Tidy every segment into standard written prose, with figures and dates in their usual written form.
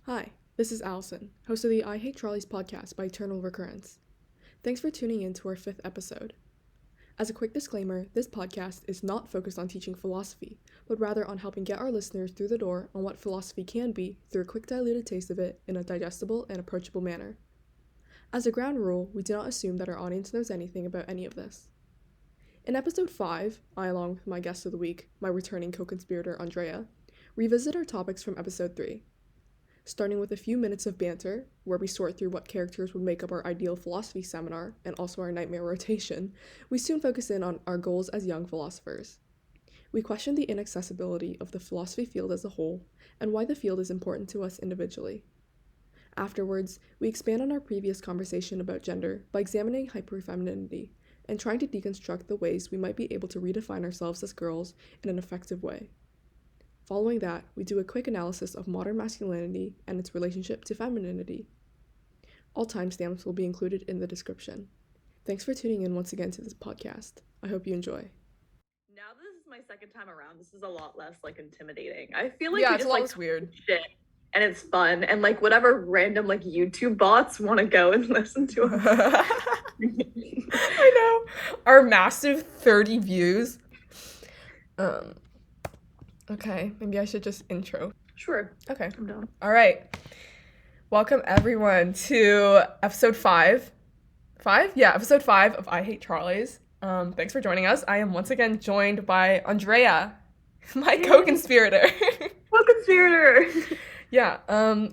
Hi, this is Allison, host of the I Hate Trolleys podcast by Eternal Recurrence. Thanks for tuning in to our 5th episode. As a quick disclaimer, this podcast is not focused on teaching philosophy, but rather on helping get our listeners through the door on what philosophy can be through a quick diluted taste of it in a digestible and approachable manner. As a ground rule, we do not assume that our audience knows anything about any of this. In episode 5, I, along with my guest of the week, my returning co-conspirator Andreia, revisit our topics from episode 3. Starting with a few minutes of banter, where we sort through what characters would make up our ideal philosophy seminar and also our nightmare rotation, we soon focus in on our goals as young philosophers. We question the inaccessibility of the philosophy field as a whole and why the field is important to us individually. Afterwards, we expand on our previous conversation about gender by examining hyper-femininity and trying to deconstruct the ways we might be able to redefine ourselves as girls in an effective way. Following that, we do a quick analysis of modern masculinity and its relationship to femininity. All timestamps will be included in the description. Thanks for tuning in once again to this podcast. I hope you enjoy. Now this is my second time around. This is a lot less intimidating. I feel like Yeah, we it's just a lot less weird. Shit, and it's fun, and whatever random YouTube bots want to go and listen to them. I know. Our massive 30 views. Okay, maybe I should just intro. Sure. Okay. I'm down. All right. Welcome everyone to episode 5. Episode 5 of I Hate Trolleys. Thanks for joining us. I am once again joined by Andreia, my co-conspirator. Co-conspirator. Yeah.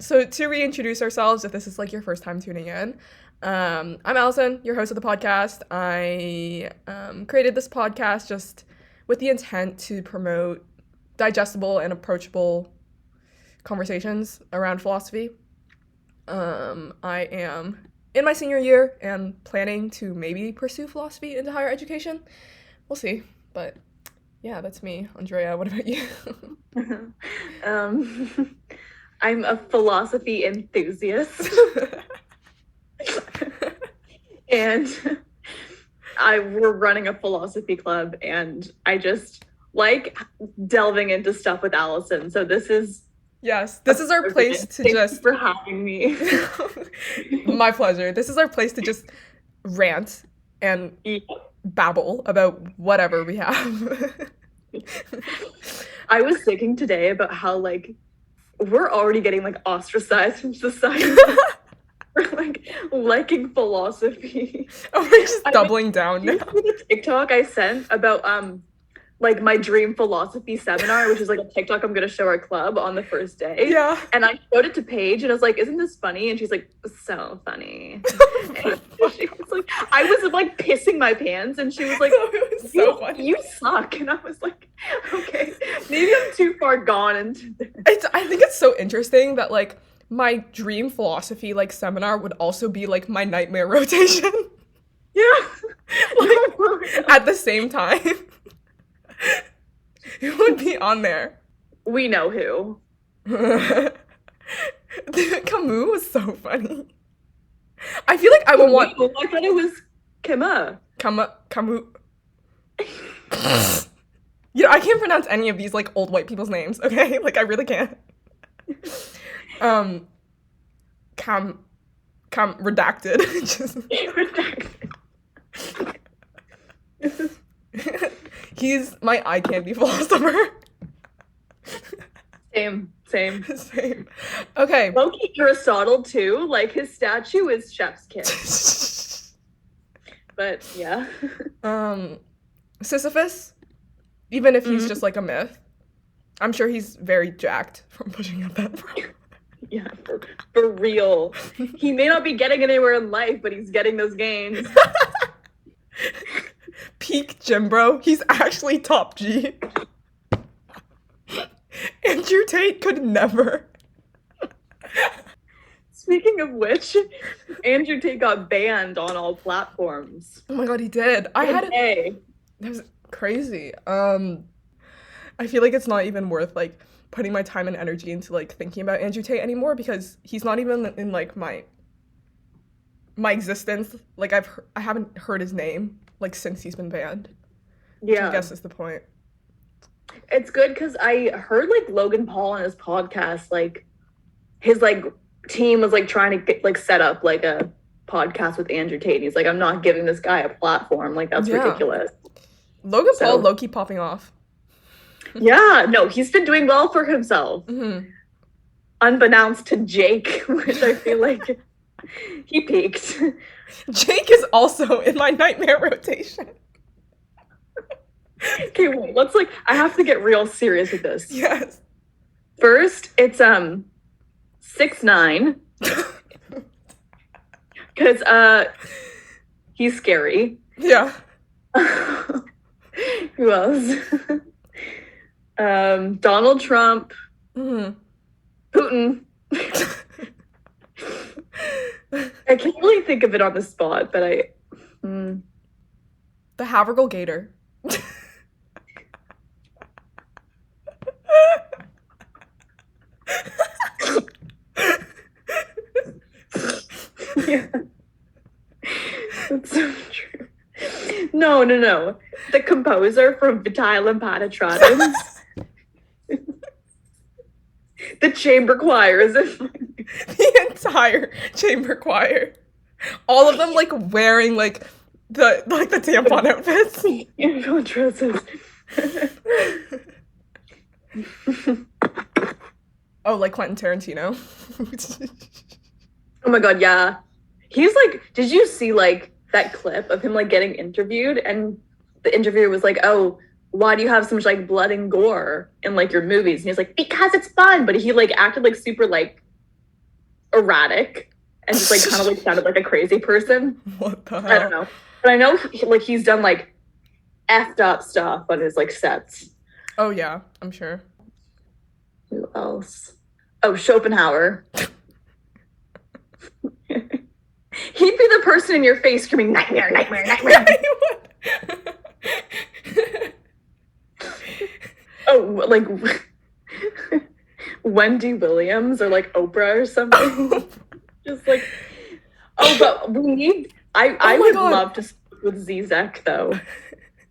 So to reintroduce ourselves, if this is your first time tuning in, I'm Allison, your host of the podcast. I created this podcast just with the intent to promote digestible and approachable conversations around philosophy. I am in my senior year and planning to maybe pursue philosophy into higher education. We'll see. But yeah, that's me. Andreia, what about you? I'm a philosophy enthusiast. And we're running a philosophy club, and I just like delving into stuff with Allison. So this is our place to Thank you for having me. My pleasure. This is our place to just rant and babble about whatever we have. I was thinking today about how we're already getting ostracized from society for liking philosophy. Oh, we're just doubling down now. The TikTok I sent about my dream philosophy seminar, which is a TikTok I'm gonna show our club on the first day. Yeah. And I showed it to Paige, and I was like, "Isn't this funny?" And she's like, "So funny." And she was I was pissing my pants, and she was like, it was so funny. You suck. And I was like, okay, maybe I'm too far gone into this. I think it's so interesting that my dream philosophy seminar would also be my nightmare rotation. Yeah. At the same time. Who would be on there? We know who. Camus was so funny. I feel like I would want. I thought it was Camus. Camus. I can't pronounce any of these old white people's names. Okay, I really can't. Redacted. Redacted. He's my eye candy philosopher. Same. Okay. Loki Aristotle too. His statue is chef's kiss. But yeah. Sisyphus, even if he's just a myth, I'm sure he's very jacked from pushing up that rope. Yeah, for real. He may not be getting anywhere in life, but he's getting those gains. Peak gym bro. He's actually top G. Andrew Tate could never. Speaking of which, Andrew Tate got banned on all platforms. Oh my god, he did. That was crazy. I feel like it's not even worth putting my time and energy into thinking about Andrew Tate anymore, because he's not even in my existence. I haven't heard his name since he's been banned. Yeah, which I guess is the point. It's good because I heard Logan Paul on his podcast his like team was like trying to get, like set up like a podcast with Andrew Tate. And he's like, I'm not giving this guy a platform. Like, that's ridiculous. Logan Paul low-key popping off. Yeah, no, he's been doing well for himself. Unbeknownst to Jake, which I feel like he peaked. Jake is also in my nightmare rotation. Okay, wait, let's like, I have to get real serious with this. Yes. First, it's 6'9", because he's scary. Yeah. Who else? Donald Trump. Putin. I can't really think of it on the spot, but The Havergal Gator. Yeah. That's so true. No. The composer from Vitae Lampadatratus. The chamber choir is the entire chamber choir. All of them like wearing like the tampon outfits. Tampon dresses. Oh, like Quentin Tarantino. Oh my god, yeah. He's like, did you see like that clip of him like getting interviewed, and the interviewer was like, oh, why do you have so much like blood and gore in like your movies? And he's like, because it's fun. But he like acted like super like erratic and just like kind of like sounded like a crazy person. What the hell? I don't know. But I know he's done like effed up stuff on his like sets. Oh yeah, I'm sure. Who else? Oh, Schopenhauer. He'd be the person in your face screaming, nightmare, nightmare, nightmare. Oh, like Wendy Williams or like Oprah or something. Just like, oh, but we need, I would love to speak with Zizek though.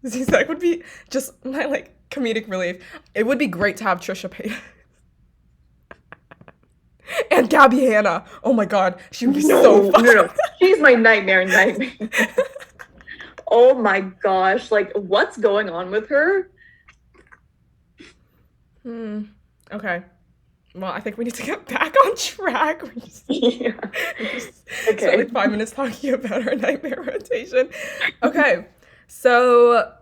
Zizek would be just my like comedic relief. It would be great to have Trisha Paytas. And Gabby Hanna. Oh my god, she would be so fun. No. She's my nightmare. Oh my gosh, like what's going on with her? Okay. Well, I think we need to get back on track. We're just spent like 5 minutes talking about our nightmare rotation. Okay, so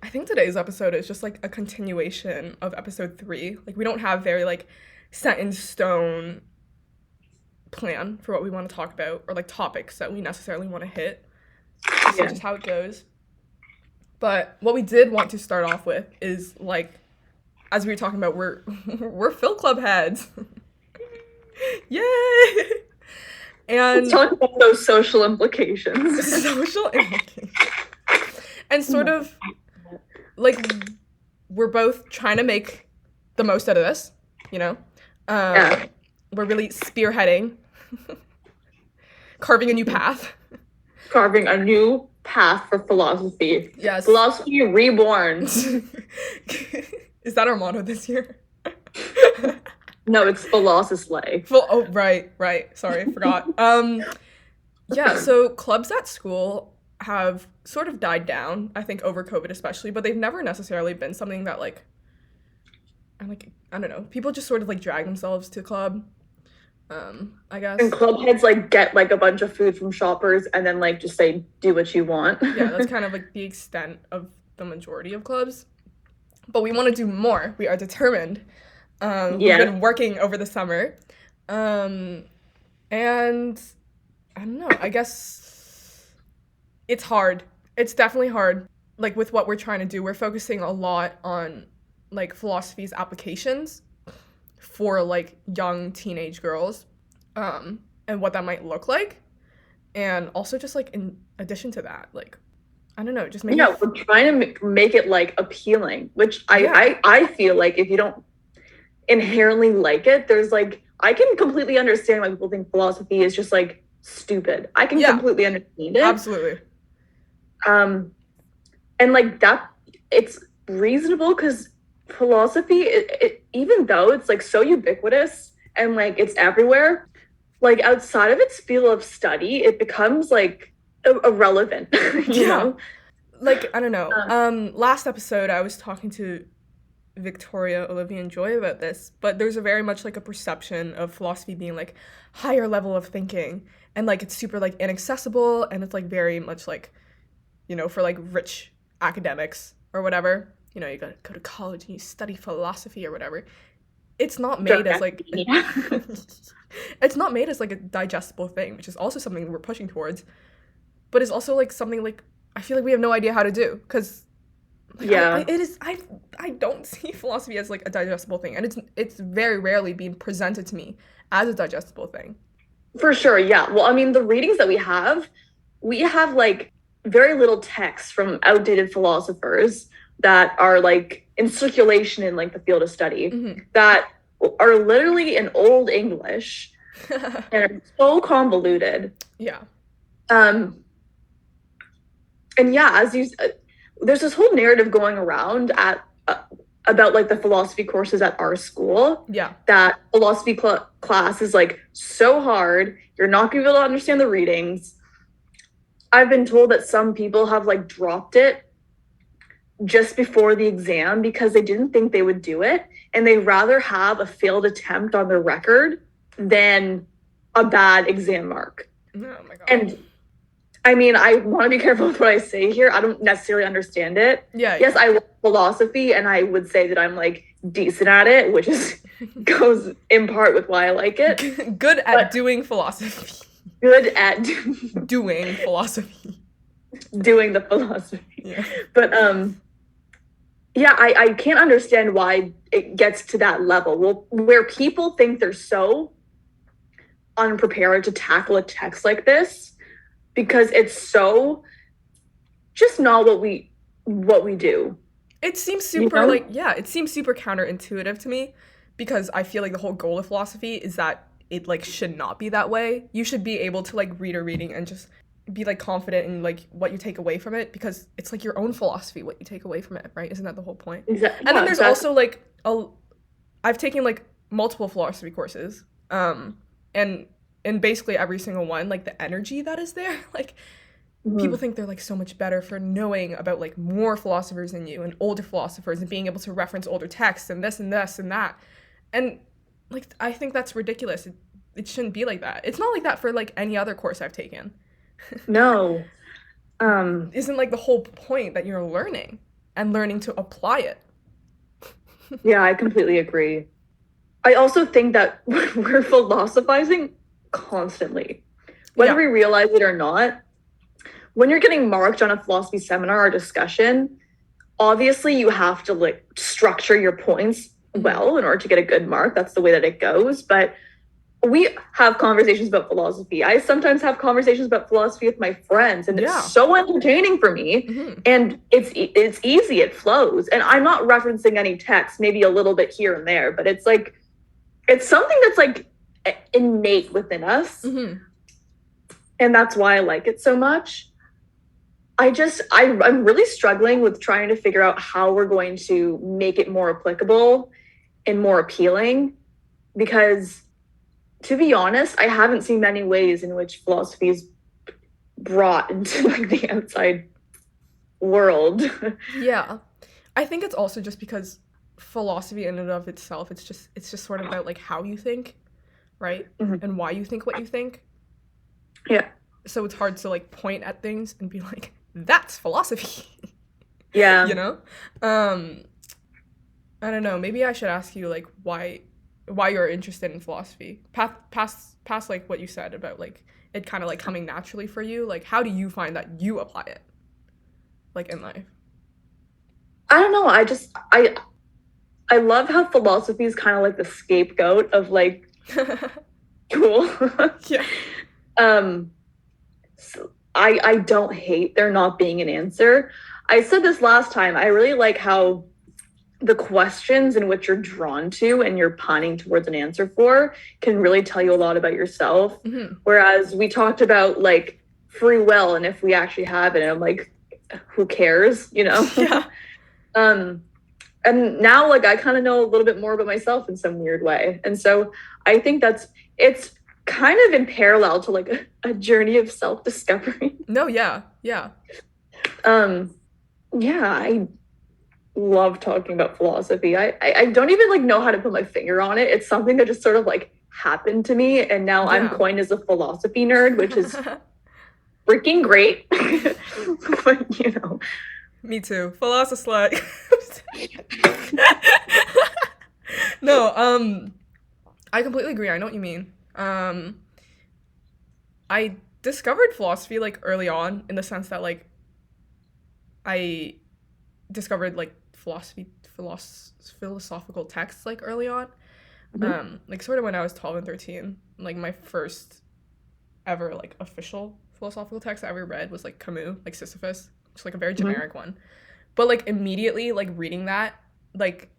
I think today's episode is just like a continuation of episode 3. Like we don't have very like set in stone plan for what we want to talk about or like topics that we necessarily want to hit. So just how it goes. But what we did want to start off with is like, as we were talking about, we're Phil Club heads. Yay! And let's talk about those social implications. And sort of like we're both trying to make the most out of this, you know? We're really spearheading, carving a new path. Carving a new path for philosophy. Yes. Philosophy reborn. Is that our motto this year? No, it's philosophy. Oh, right. Sorry, I forgot. Yeah, so clubs at school have sort of died down, I think, over COVID especially, but they've never necessarily been something that, like, I don't know, people just sort of, like, drag themselves to club, I guess. And club heads, like, get, like, a bunch of food from shoppers and then, like, just say, do what you want. Yeah, that's kind of, like, the extent of the majority of clubs. But we want to do more. We are determined. We've been working over the summer. And I don't know, I guess it's hard. It's definitely hard. Like with what we're trying to do, we're focusing a lot on like philosophy's applications for like young teenage girls, and what that might look like. And also just like in addition to that, like, I don't know, just make we're trying to make it like appealing, which I feel like if you don't inherently like it, there's like, I can completely understand why people think philosophy is just like stupid. I can completely understand it. Absolutely. And like that, it's reasonable because philosophy, it even though it's like so ubiquitous and like it's everywhere, like outside of its field of study, it becomes like irrelevant, you know? Like, I don't know. Last episode I was talking to Victoria, Olivia, and Joy about this, but there's a very much like a perception of philosophy being like higher level of thinking, and like it's super like inaccessible, and it's like very much like, you know, for like rich academics or whatever, you know, you gotta go to college and you study philosophy or whatever. It's not made as like it's not made as like a digestible thing, which is also something we're pushing towards, but it's also like something like I feel like we have no idea how to do, because like, I don't see philosophy as like a digestible thing, and it's very rarely being presented to me as a digestible thing. For sure, yeah. Well, I mean, the readings that we have like very little text from outdated philosophers that are like in circulation in like the field of study that are literally in old English and are so convoluted. Yeah. And yeah, there's this whole narrative going around about like the philosophy courses at our school. Yeah. That philosophy class is like so hard. You're not going to be able to understand the readings. I've been told that some people have like dropped it just before the exam because they didn't think they would do it, and they rather have a failed attempt on their record than a bad exam mark. Oh my god. And I mean, I want to be careful with what I say here. I don't necessarily understand it. Yeah. Yes, I love philosophy, and I would say that I'm like decent at it, which is goes in part with why I like it. Good at doing philosophy. Good at doing philosophy. Doing the philosophy. Yeah. But yeah, I can't understand why it gets to that level. Well, where people think they're so unprepared to tackle a text like this, because it's so just not what we do. It seems super, you know? It seems super counterintuitive to me, because I feel like the whole goal of philosophy is that it like should not be that way. You should be able to like read a reading and just be like confident in like what you take away from it, because it's like your own philosophy what you take away from it, right? Isn't that the whole point? Exactly. And then there's also like I've taken like multiple philosophy courses, and in basically every single one, like the energy that is there, like people think they're like so much better for knowing about like more philosophers than you and older philosophers and being able to reference older texts and this and this and that, and like I think that's ridiculous. It shouldn't be like that. It's not like that for like any other course I've taken. No. Isn't like the whole point that you're learning and learning to apply it? Yeah, I completely agree. I also think that we're philosophizing constantly, whether we realize it or not. When you're getting marked on a philosophy seminar or discussion, obviously you have to like structure your points well in order to get a good mark. That's the way that it goes. But we have conversations about philosophy. I sometimes have conversations about philosophy with my friends, and it's so entertaining for me. And it's easy, it flows. And I'm not referencing any text, maybe a little bit here and there, but it's like it's something that's like innate within us. And that's why I like it so much. I'm really struggling with trying to figure out how we're going to make it more applicable and more appealing, because to be honest, I haven't seen many ways in which philosophy is brought into like the outside world. Yeah. I think it's also just because philosophy in and of itself, it's just sort of about like how you think, right? And why you think what you think. Yeah. So it's hard to like point at things and be like, that's philosophy. Yeah. You know? I don't know, maybe I should ask you like why you're interested in philosophy. Past like what you said about like it kind of like coming naturally for you. Like how do you find that you apply it like in life? I don't know. I love how philosophy is kind of like the scapegoat of like cool. Yeah. So I don't hate there not being an answer. I said this last time. I really like how the questions in which you're drawn to and you're pining towards an answer for can really tell you a lot about yourself. Whereas we talked about like free will and if we actually have it, and I'm like, who cares, you know? Yeah. and now like I kind of know a little bit more about myself in some weird way. And so I think it's kind of in parallel to like a journey of self-discovery. No, yeah. Yeah, I love talking about philosophy. I don't even like know how to put my finger on it. It's something that just sort of like happened to me, and now I'm coined as a philosophy nerd, which is freaking great. But you know, me too. Philosophy slut. No, I completely agree. I know what you mean. I discovered philosophy like early on, in the sense that like I discovered like philosophical texts like early on. Like sort of when I was 12 and 13. Like my first ever like official philosophical text I ever read was like Camus, like Sisyphus, which is like a very generic one. But like immediately like reading that, like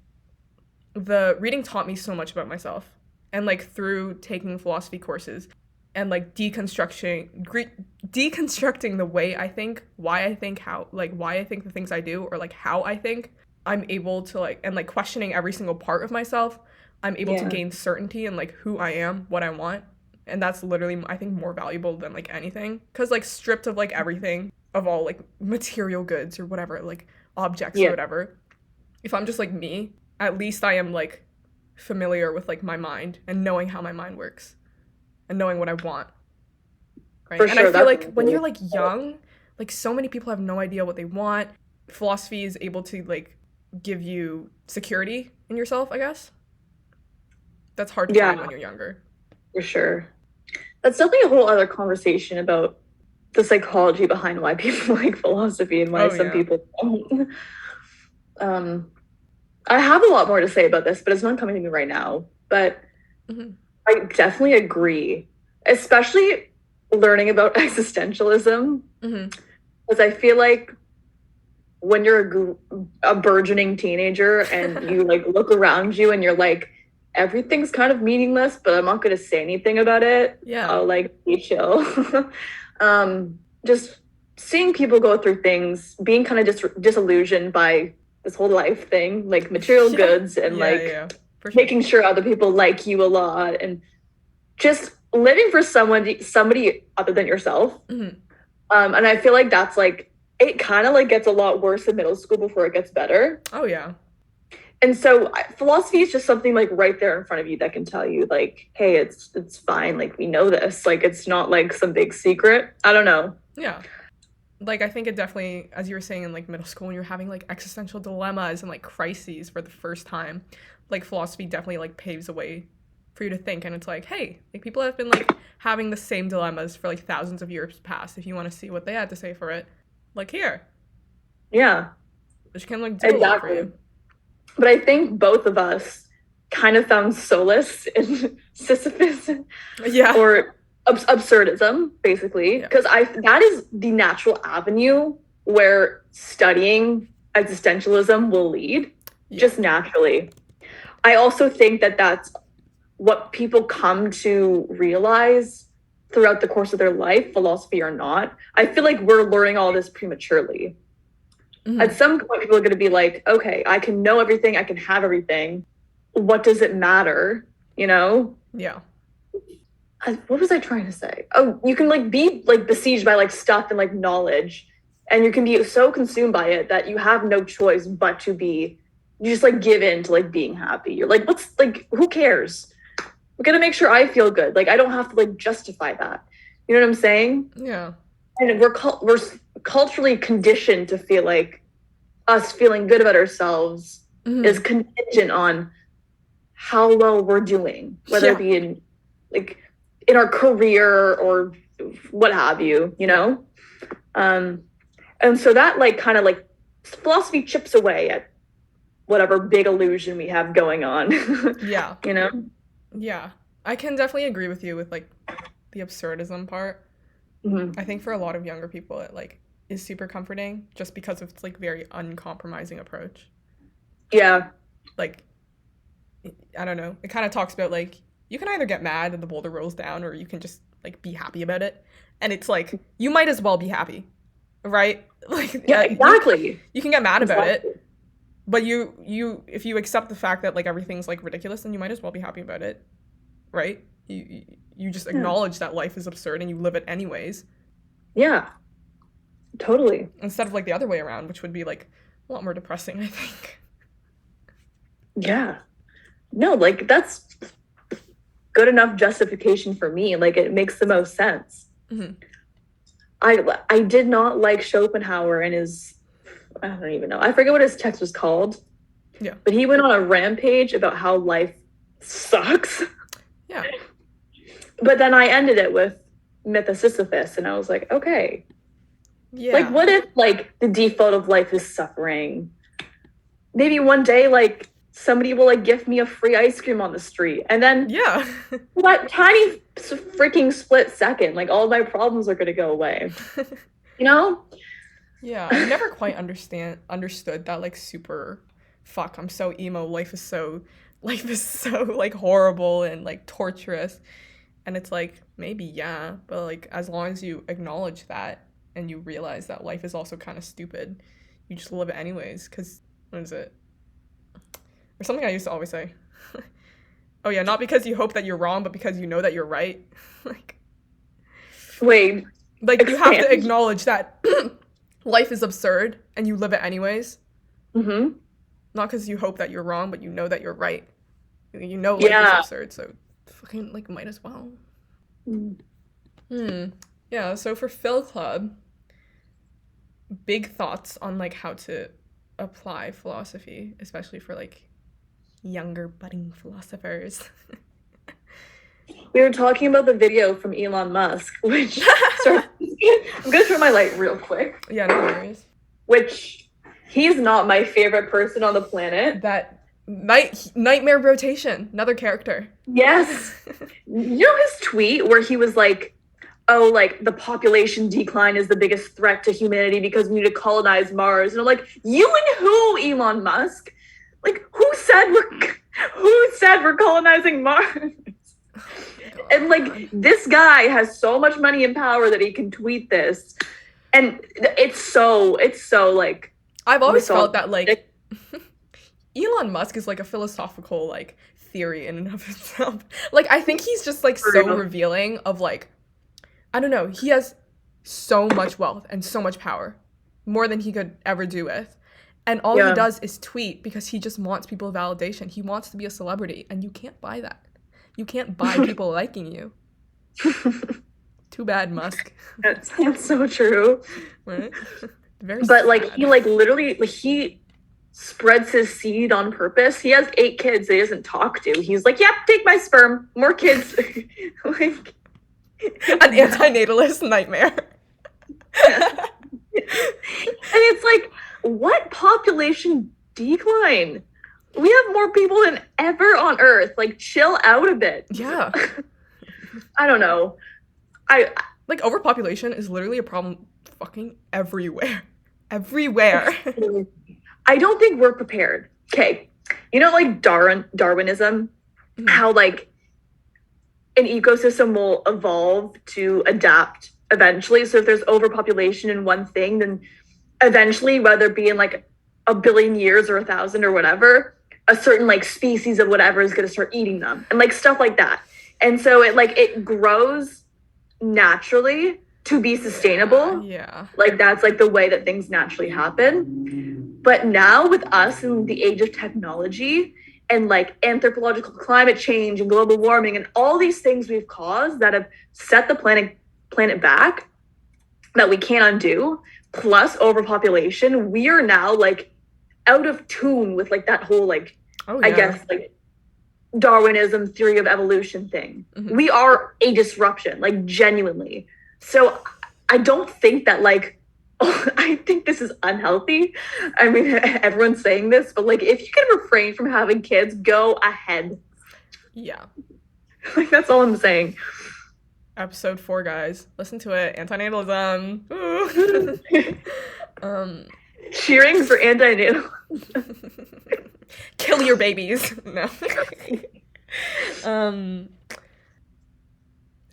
the reading taught me so much about myself. And like through taking philosophy courses and like deconstructing the way I think, why I think, why I think the things I do, or like how I think, I'm able to like, and like questioning every single part of myself, I'm able to gain certainty in like who I am, what I want. And that's literally, I think, more valuable than like anything. Because like stripped of like everything, of all like material goods or whatever, like objects or whatever, if I'm just like me, at least I am like familiar with like my mind and knowing how my mind works and knowing what I want. Right. And I feel like when you're like young, like so many people have no idea what they want. Philosophy is able to like give you security in yourself, I guess. That's hard to find when you're younger. For sure. That's definitely a whole other conversation about the psychology behind why people like philosophy and why some people don't. I have a lot more to say about this, but it's not coming to me right now. But I definitely agree, especially learning about existentialism. Because I feel like when you're a burgeoning teenager and you like look around you and you're like, everything's kind of meaningless, but I'm not going to say anything about it. I'll like be chill. Just seeing people go through things, being kind of disillusioned by this whole life thing, like material goods and making sure other people like you a lot, and just living for somebody other than yourself. And I feel like that's like, it kind of like gets a lot worse in middle school before it gets better. And so philosophy is just something like right there in front of you that can tell you like, hey, it's fine. Like we know this, like, it's not like some big secret. I don't know. Like, I think it definitely, as you were saying in like middle school, when you're having like existential dilemmas and like crises for the first time, like philosophy definitely like paves a way for you to think. And it's like, hey, like people have been like having the same dilemmas for like thousands of years past. If you want to see what they had to say for it, like here. Which can like do a lot for you. But I think both of us kind of found solace in Sisyphus or absurdism, basically, because that is the natural avenue where studying existentialism will lead, just naturally. I also think that that's what people come to realize throughout the course of their life, philosophy or not. I feel like we're learning all this prematurely. At some point, people are going to be like, okay, I can know everything. I can have everything. What does it matter? You know? What was I trying to say? Oh, you can like be like besieged by like stuff and like knowledge, and you can be so consumed by it that you have no choice but to be, you just like give in to like being happy. You're like, what's like, who cares? We're going to make sure I feel good. Like, I don't have to like justify that. You know what I'm saying? And we're culturally conditioned to feel like us feeling good about ourselves is contingent on how well we're doing, whether it be in like in our career or what have you, you know? And so that like kind of like philosophy chips away at whatever big illusion we have going on. You know? I can definitely agree with you with like the absurdism part. I think for a lot of younger people, it like is super comforting just because of its like very uncompromising approach. Like, I don't know. It kind of talks about like, you can either get mad and the boulder rolls down, or you can just like be happy about it. And it's like, you might as well be happy, right? Like, exactly. You can get mad about it, But if you accept the fact that like everything's like ridiculous, then you might as well be happy about it, right? You just acknowledge that life is absurd and you live it anyways. Yeah, totally. Instead of like the other way around, which would be like a lot more depressing, I think. Yeah. No, like that's good enough justification for me. Like it makes the most sense. Mm-hmm. I did not like Schopenhauer and his, I don't even know. I forget what his text was called. Yeah. But he went on a rampage about how life sucks. Yeah. But then I ended it with Myth of Sisyphus, and I was like, okay. Yeah. Like, what if, like, the default of life is suffering? Maybe one day, like, somebody will, like, gift me a free ice cream on the street. And then, yeah. that tiny freaking split second, like, all my problems are going to go away. You know? Yeah. I never quite understood that, like, super, fuck, I'm so emo. Life is so, like, horrible and, like, torturous. And it's like, maybe, yeah. But, like, as long as you acknowledge that and you realize that life is also kind of stupid, you just live it anyways. Because, what is it? Or something I used to always say. Oh, yeah, not because you hope that you're wrong, but because you know that you're right. Like, wait. Like, you have to acknowledge that life is absurd and you live it anyways. Mm-hmm. Not because you hope that you're wrong, but you know that you're right. You know life is absurd, so fucking, like, might as well. Yeah, so for Phil Club, big thoughts on, like, how to apply philosophy, especially for, like, younger budding philosophers. We were talking about the video from Elon Musk, which I'm gonna turn my light real quick. Yeah, no worries. Which he's not my favorite person on the planet. That nightmare rotation, another character. Yes. You know his tweet where he was like, oh, like the population decline is the biggest threat to humanity because we need to colonize Mars. And I'm like, you and who, Elon Musk? Like, who said we're colonizing Mars? God. And like, this guy has so much money and power that he can tweet this. And it's so like, I've always felt that, like, Elon Musk is like a philosophical, like, theory in and of itself. Like, I think he's just, like, so revealing of, like, I don't know, he has so much wealth and so much power, more than he could ever do with. And all he does is tweet because he just wants people validation. He wants to be a celebrity, and you can't buy that. You can't buy people liking you. Too bad, Musk. That's so true. Right? But sad. Like, he, like, literally, like, he spreads his seed on purpose. He has 8 kids that he doesn't talk to. He's like, yep, take my sperm. More kids. Like, an antinatalist nightmare. And it's like, what population decline? We have more people than ever on Earth. Like, chill out a bit. Yeah. I don't know. Like, overpopulation is literally a problem fucking everywhere. Everywhere. I don't think we're prepared. Okay. You know, like, Darwinism? Mm-hmm. How, like, an ecosystem will evolve to adapt eventually. So if there's overpopulation in one thing, then eventually, whether it be in, like, 1 billion years or 1,000 or whatever, a certain, like, species of whatever is going to start eating them and, like, stuff like that. And so it grows naturally to be sustainable. Yeah. Like, that's, like, the way that things naturally happen. But now with us in the age of technology and, like, anthropological climate change and global warming and all these things we've caused that have set the planet back that we can't undo, plus overpopulation, we are now, like, out of tune with, like, that whole, like, I guess, like, Darwinism theory of evolution thing. Mm-hmm. We are a disruption, like, genuinely. So I don't think that, like, I think this is unhealthy. I mean, everyone's saying this, but, like, if you can refrain from having kids, go ahead. Yeah. Like, that's all I'm saying. Episode 4, guys. Listen to it. Antinatalism. Cheering for antinatalism. Kill your babies. No.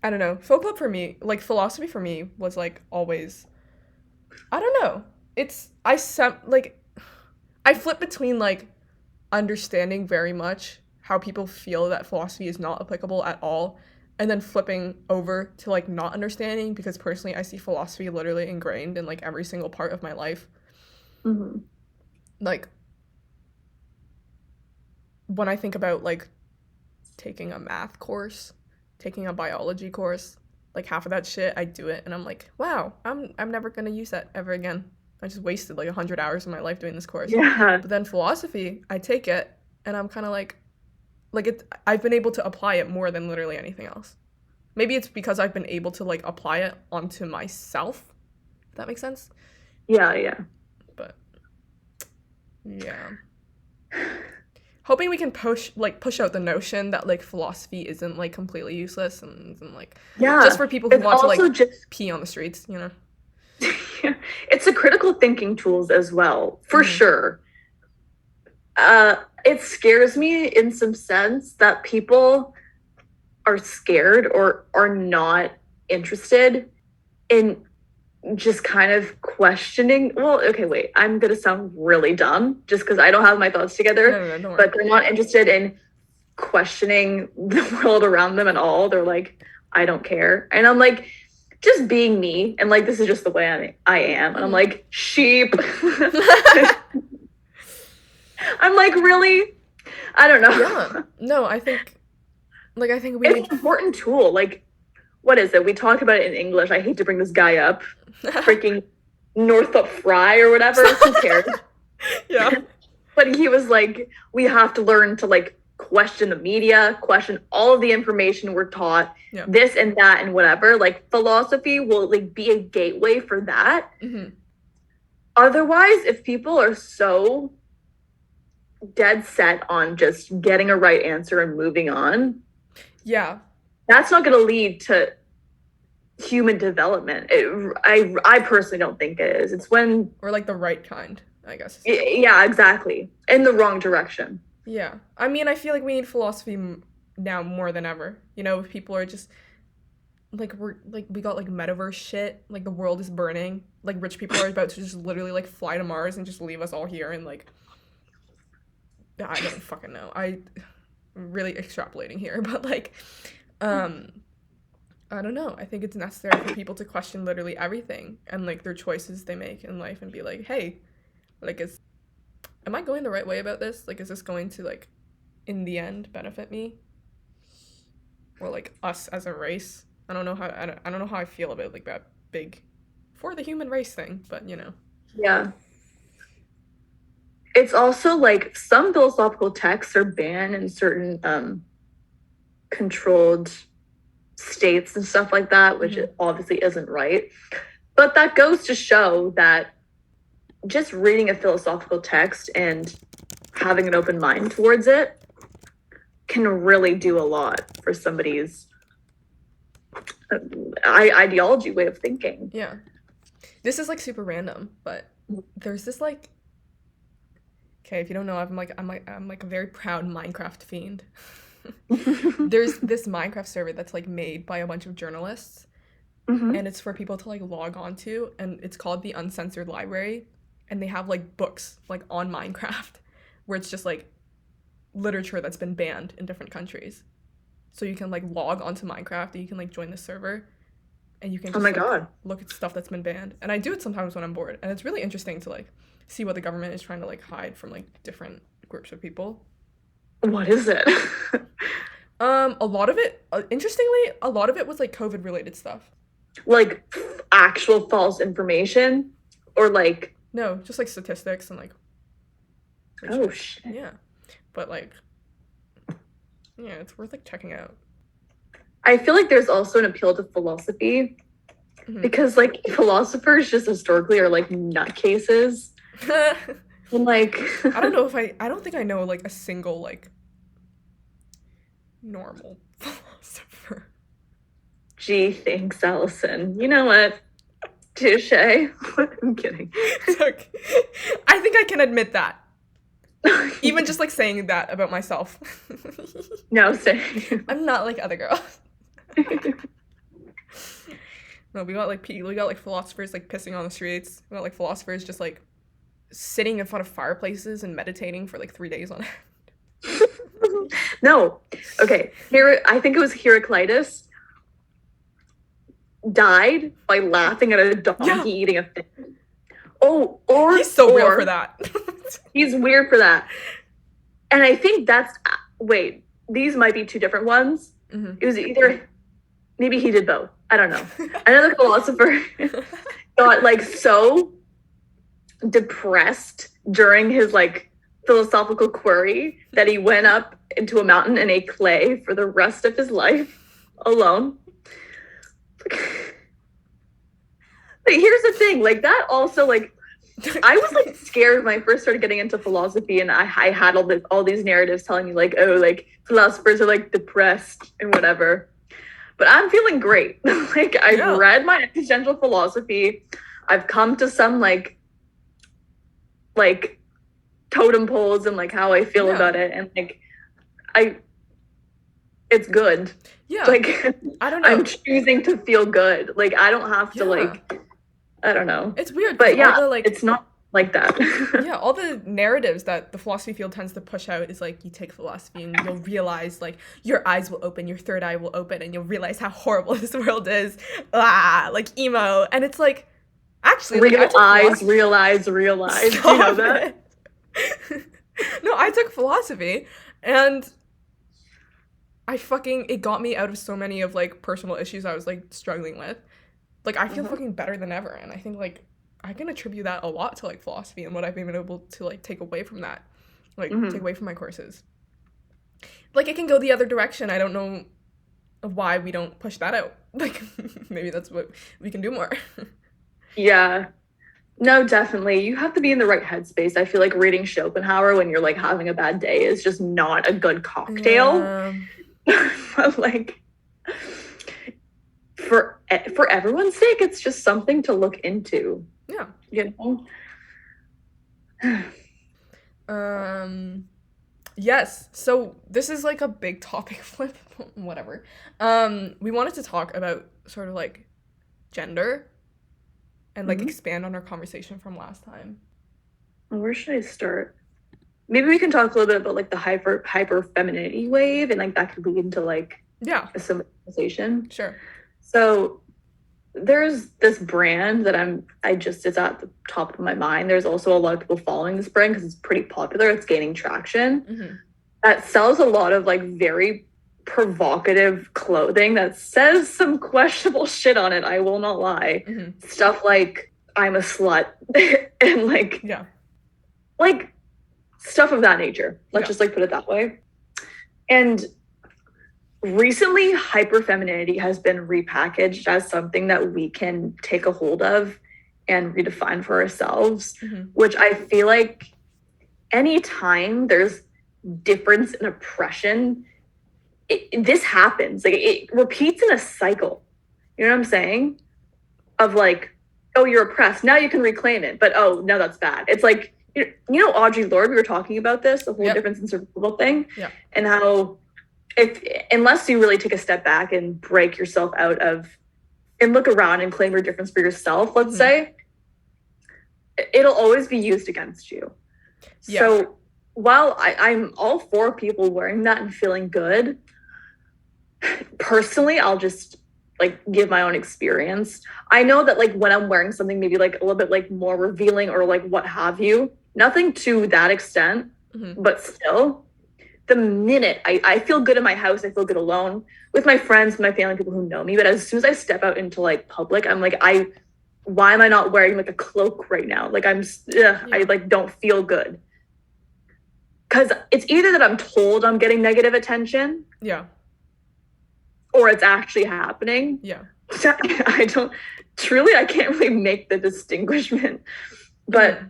I don't know. Folk Club for me, like, philosophy for me was, like, always, I don't know. I flip between, like, understanding very much how people feel that philosophy is not applicable at all, and then flipping over to, like, not understanding, because personally I see philosophy literally ingrained in, like, every single part of my life. Mm-hmm. Like, when I think about, like, taking a math course, taking a biology course, like, half of that shit, I do it, and I'm like, wow, I'm never gonna use that ever again. I just wasted, like, 100 hours of my life doing this course. Yeah. But then philosophy, I take it, and I'm kind of like, I've been able to apply it more than literally anything else. Maybe it's because I've been able to, like, apply it onto myself, if that makes sense. Yeah. But, yeah. Hoping we can push out the notion that, like, philosophy isn't, like, completely useless and isn't, like, just for people who want to, like, pee on the streets, you know? Yeah. It's a critical thinking tools as well, for sure. It scares me in some sense that people are scared or are not interested in just kind of questioning. Well, okay, wait, I'm gonna sound really dumb just because I don't have my thoughts together. No, don't worry. But they're not interested in questioning the world around them at all. They're like, I don't care. And I'm like, just being me, and like, this is just the way I am. And I'm like, sheep. I'm like, really? I don't know. Yeah. No, I think we it's an important tool. Like, what is it? We talk about it in English. I hate to bring this guy up. Freaking Northup Fry or whatever. Who cares? Yeah. But he was like, we have to learn to, like, question the media, question all of the information we're taught, this and that and whatever. Like, philosophy will, like, be a gateway for that. Mm-hmm. Otherwise, if people are so dead set on just getting a right answer and moving on, that's not going to lead to human development. I personally don't think it is. It's when, or like the right kind, I guess. Yeah, exactly. In the wrong direction. Yeah. I mean, I feel like we need philosophy now more than ever. You know, people are just like, we got like metaverse shit, like the world is burning, like rich people are about to just literally like fly to Mars and just leave us all here, and like, I don't fucking know. I'm really extrapolating here, but like, I don't know. I think it's necessary for people to question literally everything and like their choices they make in life and be like, hey, like, am I going the right way about this? Like, is this going to, like, in the end benefit me? Or like us as a race? I don't know how I feel about like that big for the human race thing, but you know. Yeah. It's also like some philosophical texts are banned in certain controlled states and stuff like that, which obviously isn't right. But that goes to show that just reading a philosophical text and having an open mind towards it can really do a lot for somebody's ideology, way of thinking. Yeah. This is like super random, but there's this like, okay, if you don't know, I'm like a very proud Minecraft fiend. There's this Minecraft server that's like made by a bunch of journalists, and it's for people to like log on to, and it's called the Uncensored Library, and they have like books like on Minecraft where it's just like literature that's been banned in different countries, so you can like log onto Minecraft and you can like join the server and you can just look at stuff that's been banned. And I do it sometimes when I'm bored, and it's really interesting to like see what the government is trying to like hide from like different groups of people. What is it? A lot of it, interestingly, a lot of it was like COVID related stuff. Like actual false information, or like no, just like statistics and like oh shit. Yeah, but like, yeah, it's worth like checking out. I feel like there's also an appeal to philosophy because like philosophers just historically are like nutcases. And like I don't think I know like a single like normal philosopher. Gee, thanks, Allison. You know what? Touche. I'm kidding. Look, I think I can admit that. Even just like saying that about myself. No, same. I'm not like other girls. No, we got like philosophers like pissing on the streets. We got like philosophers just like sitting in front of fireplaces and meditating for like 3 days on end. No. Okay. Here, I think it was Heraclitus died by laughing at a donkey eating a fish. Oh, or he's so real for that. He's weird for that. And I think that's, wait, these might be two different ones. Mm-hmm. It was either, maybe he did both. I don't know. Another philosopher got like so depressed during his like philosophical query that he went up into a mountain and ate clay for the rest of his life alone. But here's the thing, like that also like I was like scared when I first started getting into philosophy, and I had all these narratives telling me like, oh, like philosophers are like depressed and whatever. But I'm feeling great. Like I've read my existential philosophy. I've come to some like totem poles and like how I feel about it, and like it's good. Yeah. Like I don't know. I'm choosing to feel good. Like I don't have to like I don't know. It's weird, but yeah, the, it's not like that. Yeah, all the narratives that the philosophy field tends to push out is like you take philosophy and you'll realize like your eyes will open, your third eye will open, and you'll realize how horrible this world is. Like emo, and it's like actually realize. Do you know that? No, I took philosophy, and it got me out of so many of like personal issues I was like struggling with. Like I feel fucking better than ever, and I think like I can attribute that a lot to like philosophy and what I've been able to like take away from that, like take away from my courses. Like it can go the other direction. I don't know why we don't push that out. Like maybe that's what we can do more. Yeah. No, definitely. You have to be in the right headspace. I feel like reading Schopenhauer when you're like having a bad day is just not a good cocktail. But like for everyone's sake, it's just something to look into. Yeah. You know? Yes. So this is like a big topic flip. Whatever. We wanted to talk about sort of like gender and like expand on our conversation from last time. Where should I start? Maybe we can talk a little bit about like the hyper-femininity wave, and like that could lead into like a similar conversation. Sure. So there's this brand that it's at the top of my mind. There's also a lot of people following this brand because it's pretty popular. It's gaining traction. That sells a lot of like very provocative clothing that says some questionable shit on it. I will not lie. Stuff like I'm a slut and like stuff of that nature. Let's just like put it that way. And recently, hyper-femininity has been repackaged as something that we can take a hold of and redefine for ourselves, which I feel like anytime there's difference in oppression, this happens. Like it repeats in a cycle. You know what I'm saying? Of like, oh, you're oppressed. Now you can reclaim it. But oh, no, that's bad. It's like, you know, Audre Lorde, we were talking about this, the whole difference in survival thing, and how unless you really take a step back and break yourself out of and look around and claim your difference for yourself, let's say, it'll always be used against you. So while I'm all for people wearing that and feeling good, personally, I'll just like give my own experience. I know that like when I'm wearing something maybe like a little bit like more revealing or like what have you, nothing to that extent, but still, the minute I feel good in my house, I feel good alone with my friends, my family, people who know me. But as soon as I step out into like public, I'm like, why am I not wearing like a cloak right now? Like I like don't feel good. Because it's either that I'm told I'm getting negative attention. Or it's actually happening. I can't really make the distinguishment. But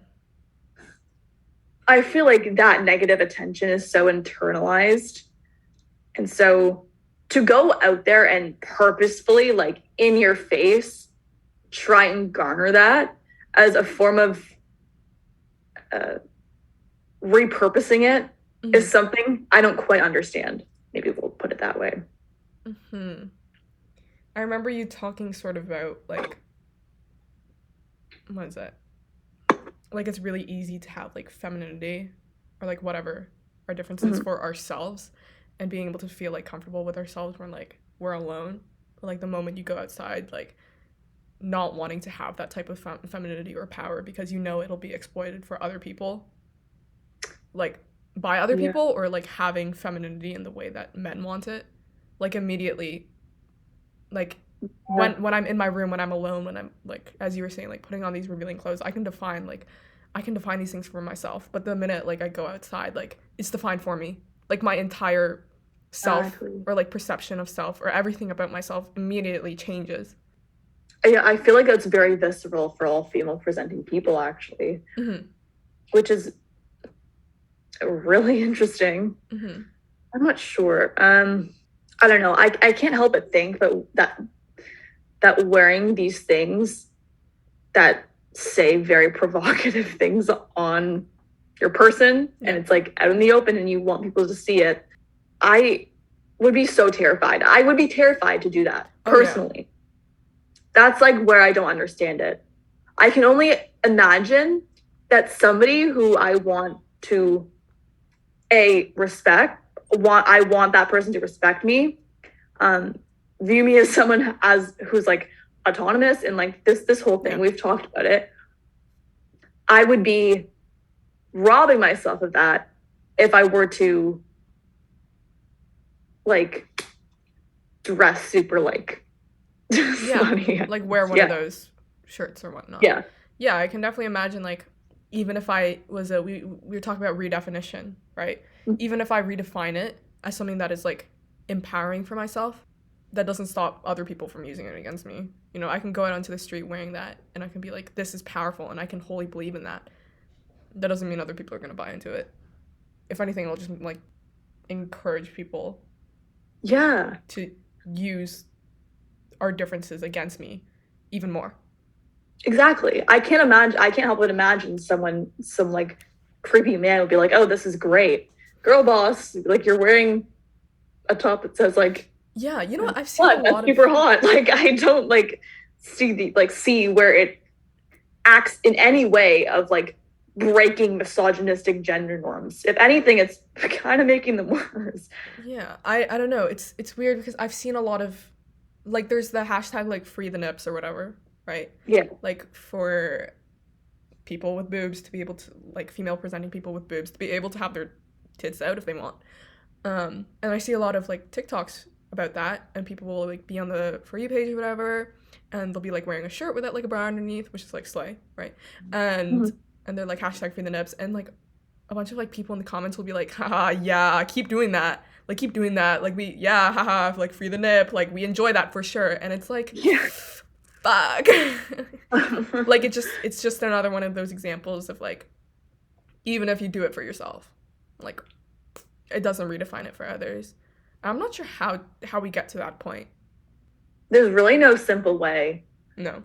I feel like that negative attention is so internalized. And so to go out there and purposefully, like in your face, try and garner that as a form of repurposing it is something I don't quite understand. Maybe we'll put it that way. I remember you talking sort of about like, what is it? like it's really easy to have like femininity or like whatever our differences for ourselves, and being able to feel like comfortable with ourselves when like we're alone. But, like the moment you go outside, like not wanting to have that type of femininity or power because you know it'll be exploited for other people, like by other people, or like having femininity in the way that men want it, like immediately, like when I'm in my room, when I'm alone, when I'm like, as you were saying, like putting on these revealing clothes, I can define these things for myself. But the minute like I go outside, like it's defined for me. Like my entire self or like perception of self or everything about myself immediately changes. Yeah, I feel like that's very visceral for all female presenting people, actually, which is really interesting. I'm not sure. I don't know. I can't help but think that wearing these things that say very provocative things on your person, and it's like out in the open and you want people to see it, I would be so terrified. I would be terrified to do that personally. That's like where I don't understand it. I can only imagine that somebody who I want to respect, I want that person to respect me, view me as someone who's like autonomous and like this whole thing. We've talked about it. I would be robbing myself of that if I were to like dress super like slutty. Like wear one of those shirts or whatnot. Yeah, I can definitely imagine, like, even if I was we were talking about redefinition, right? Even if I redefine it as something that is like empowering for myself, that doesn't stop other people from using it against me. You know, I can go out onto the street wearing that and I can be like, this is powerful, and I can wholly believe in that. That doesn't mean other people are going to buy into it. If anything, it'll just like encourage people to use our differences against me even more. Exactly. I can't help but imagine some like creepy man would be like, oh, this is great, girl boss, like you're wearing a top that says like, yeah, you know what, I've seen a lot that's super hot. Like I don't like see where it acts in any way of like breaking misogynistic gender norms. If anything, it's kind of making them worse. Yeah, I don't know. It's weird because I've seen a lot of, like, there's the hashtag like free the nips or whatever, right? Yeah. Like for people with boobs to be able to, like female presenting people with boobs to be able to have their tits out if they want. And I see a lot of like TikToks about that, and people will like be on the For You page or whatever, and they'll be like wearing a shirt with like a bra underneath, which is like slay, right? And they're like hashtag free the nips, and like a bunch of like people in the comments will be like, haha, yeah, keep doing that, like we, yeah, haha, like free the nip, like we enjoy that for sure. And it's like, fuck. Like it's just another one of those examples of like, even if you do it for yourself, like it doesn't redefine it for others. I'm not sure how we get to that point. There's really no simple way. No.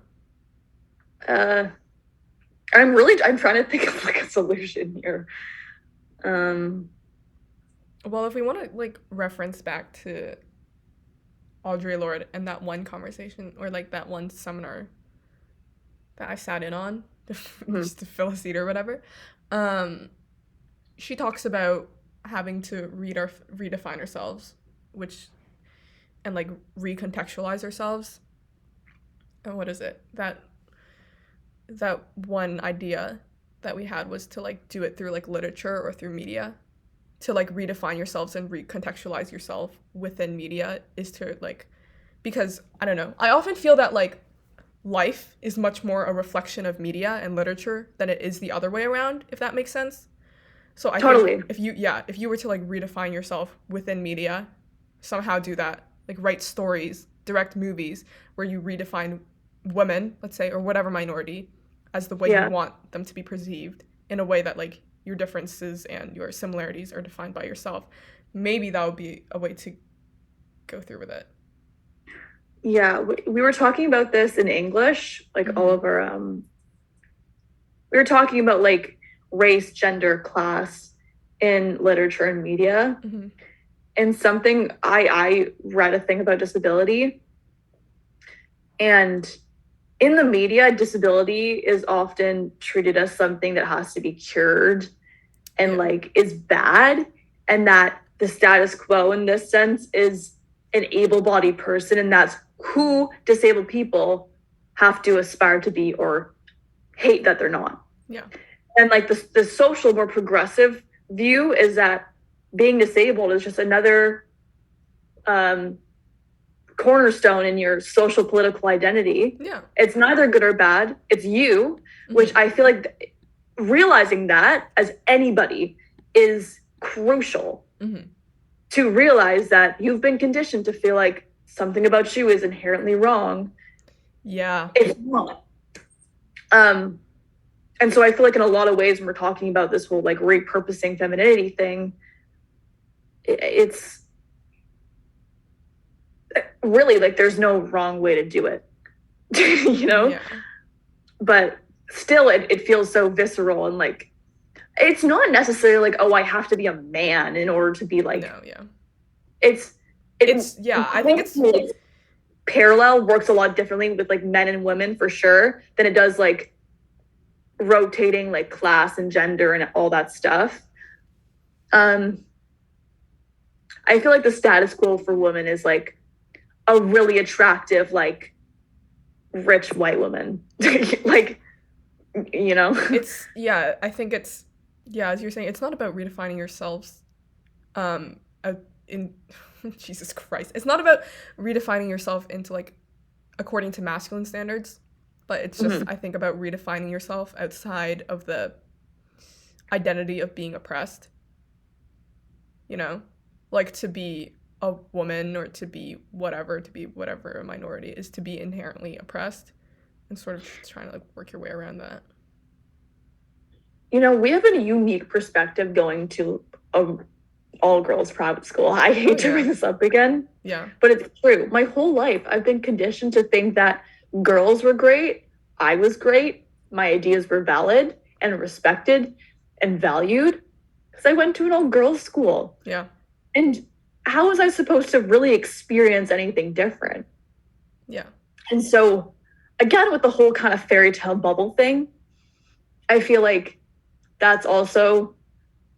I'm trying to think of like a solution here. Well, if we want to like reference back to Audre Lorde and that one conversation or like that one seminar that I sat in on, just to fill a seat or whatever, she talks about having to redefine ourselves, and like recontextualize ourselves. And what is it? That one idea that we had was to like do it through like literature or through media. To like redefine yourselves and recontextualize yourself within media is to like, because I don't know, I often feel that like life is much more a reflection of media and literature than it is the other way around, if that makes sense. So I think if you were to like redefine yourself within media, somehow do that, like write stories, direct movies where you redefine women, let's say, or whatever minority as the way you want them to be perceived, in a way that like your differences and your similarities are defined by yourself. Maybe that would be a way to go through with it. Yeah, we were talking about this in English, like all of our we were talking about like race, gender, class in literature and media. And something I read a thing about disability, and in the media, disability is often treated as something that has to be cured and like is bad, and that the status quo in this sense is an able-bodied person, and that's who disabled people have to aspire to be or hate that they're not. Yeah. And like the social, more progressive view is that being disabled is just another cornerstone in your social political identity. Yeah. It's neither good or bad. It's you, which I feel like realizing that as anybody is crucial to realize that you've been conditioned to feel like something about you is inherently wrong. Yeah. It's not. And so I feel like in a lot of ways when we're talking about this whole like repurposing femininity thing, it's really like there's no wrong way to do it, you know? Yeah. But still it feels so visceral, and like it's not necessarily like, oh, I have to be a man in order to be like, no, yeah. It's I think it's like, parallel works a lot differently with like men and women for sure than it does like rotating like class and gender and all that stuff. I feel like the status quo for women is like a really attractive, like rich white woman. Like, you know? It's, yeah, I think it's, yeah, as you're saying, it's not about redefining yourselves in Jesus Christ. It's not about redefining yourself into like according to masculine standards, but it's just I think about redefining yourself outside of the identity of being oppressed. You know? Like to be a woman or to be whatever a minority is to be inherently oppressed, and sort of trying to like work your way around that. You know, we have a unique perspective going to a all-girls private school. I hate to bring this up again. Yeah. But it's true. My whole life, I've been conditioned to think that girls were great, I was great, my ideas were valid and respected and valued because I went to an all-girls school. Yeah. And how was I supposed to really experience anything different? Yeah. And so, again, with the whole kind of fairy tale bubble thing, I feel like that's also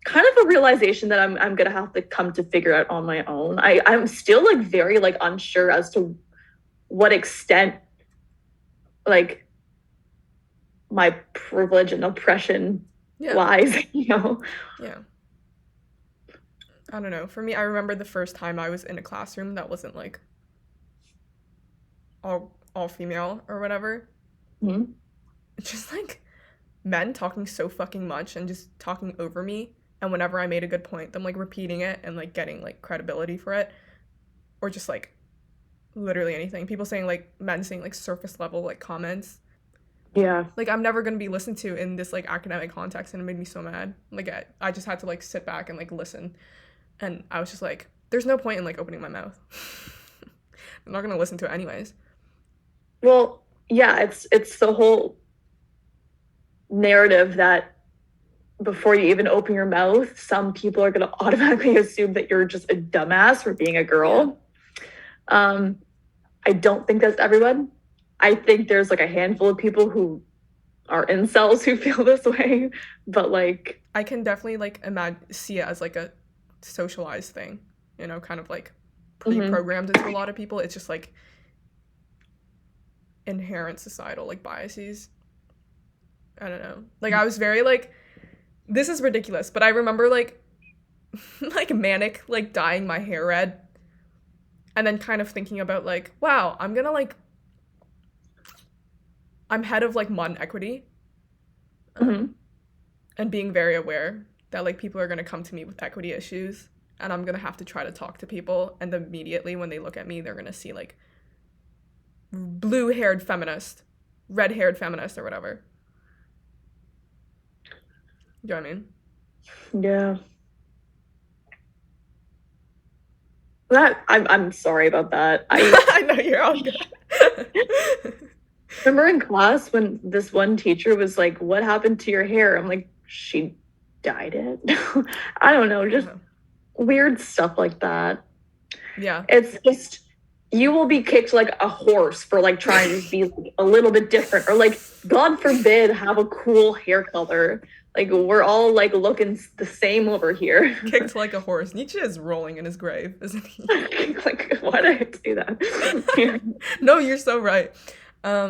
kind of a realization that I'm gonna have to come to figure out on my own. I'm still like very like unsure as to what extent like my privilege and oppression lies, you know? Yeah. I don't know. For me, I remember the first time I was in a classroom that wasn't like all female or whatever. Mm-hmm. It's just like men talking so fucking much and just talking over me, and whenever I made a good point, them like repeating it and like getting like credibility for it, or just like literally anything. People saying like men saying like surface level like comments. Yeah. Like I'm never gonna be listened to in this like academic context, and it made me so mad. Like I just had to like sit back and like listen, and I was just like, there's no point in like opening my mouth. I'm not gonna listen to it anyways. Well, yeah, it's the whole narrative that before you even open your mouth, some people are going to automatically assume that you're just a dumbass for being a girl. I don't think that's everyone. I think there's like a handful of people who are incels who feel this way, but like I can definitely like see it as like a socialized thing, you know, kind of like pre-programmed into a lot of people. It's just like inherent societal like biases. I don't know. Like I was very like, this is ridiculous, but I remember like like manic like dyeing my hair red, and then kind of thinking about like, wow, I'm head of like mod and equity, and being very aware that like people are going to come to me with equity issues, and I'm going to have to try to talk to people, and immediately when they look at me, they're going to see like blue-haired feminist, red-haired feminist, or whatever. You know what I mean? Yeah. That I'm sorry about that. I know, you're all good. Remember in class when this one teacher was like, "What happened to your hair?" I'm like, "She dyed it." I don't know, just weird stuff like that. Yeah. It's just you will be kicked like a horse for like trying to just be like, a little bit different, or like, God forbid, have a cool hair color. Like, we're all like looking the same over here. Kicked like a horse. Nietzsche is rolling in his grave, isn't he? Like, why did I say that? No, you're so right. I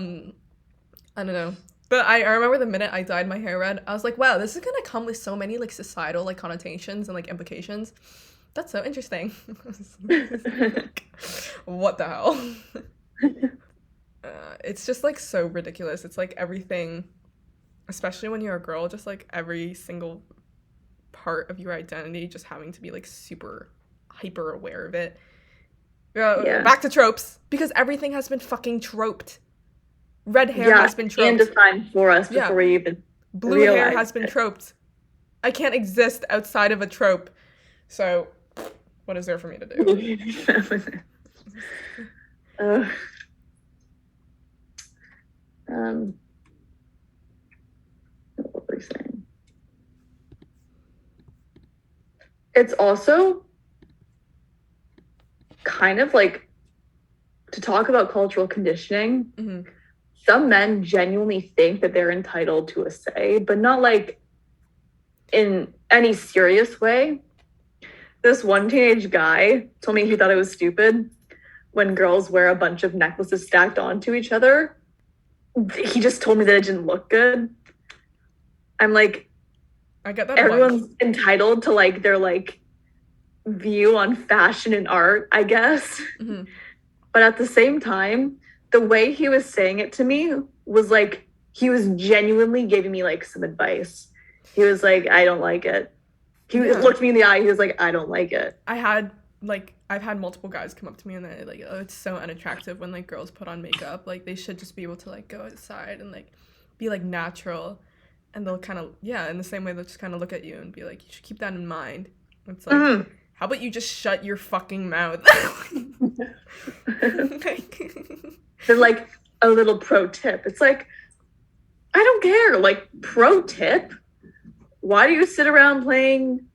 don't know. But I remember the minute I dyed my hair red, I was like, wow, this is gonna come with so many like societal like connotations and like implications. That's so interesting. What the hell? It's just like so ridiculous. It's like everything, especially when you're a girl, just like every single part of your identity just having to be like super hyper aware of it. Yeah. Back to tropes, because everything has been fucking troped. Red hair has been troped. And defined for us before we even Blue hair has been troped. I can't exist outside of a trope. So, what is there for me to do? What were we saying? It's also kind of like, to talk about cultural conditioning. Mm-hmm. Some men genuinely think that they're entitled to a say, but not like in any serious way. This one teenage guy told me he thought it was stupid when girls wear a bunch of necklaces stacked onto each other. He just told me that it didn't look good. I'm like, I get that. Everyone's entitled to like their like view on fashion and art, I guess. Mm-hmm. But at the same time, the way he was saying it to me was like, he was genuinely giving me like some advice. He was like, I don't like it. He looked me in the eye. He was like, I don't like it. I've had multiple guys come up to me and they're like, oh, it's so unattractive when like girls put on makeup. Like they should just be able to like go outside and like be like natural. And they'll kind of, in the same way they'll just kind of look at you and be like, you should keep that in mind. It's like, how about you just shut your fucking mouth? They're like, a little pro tip. It's like, I don't care. Like, pro tip? Why do you sit around playing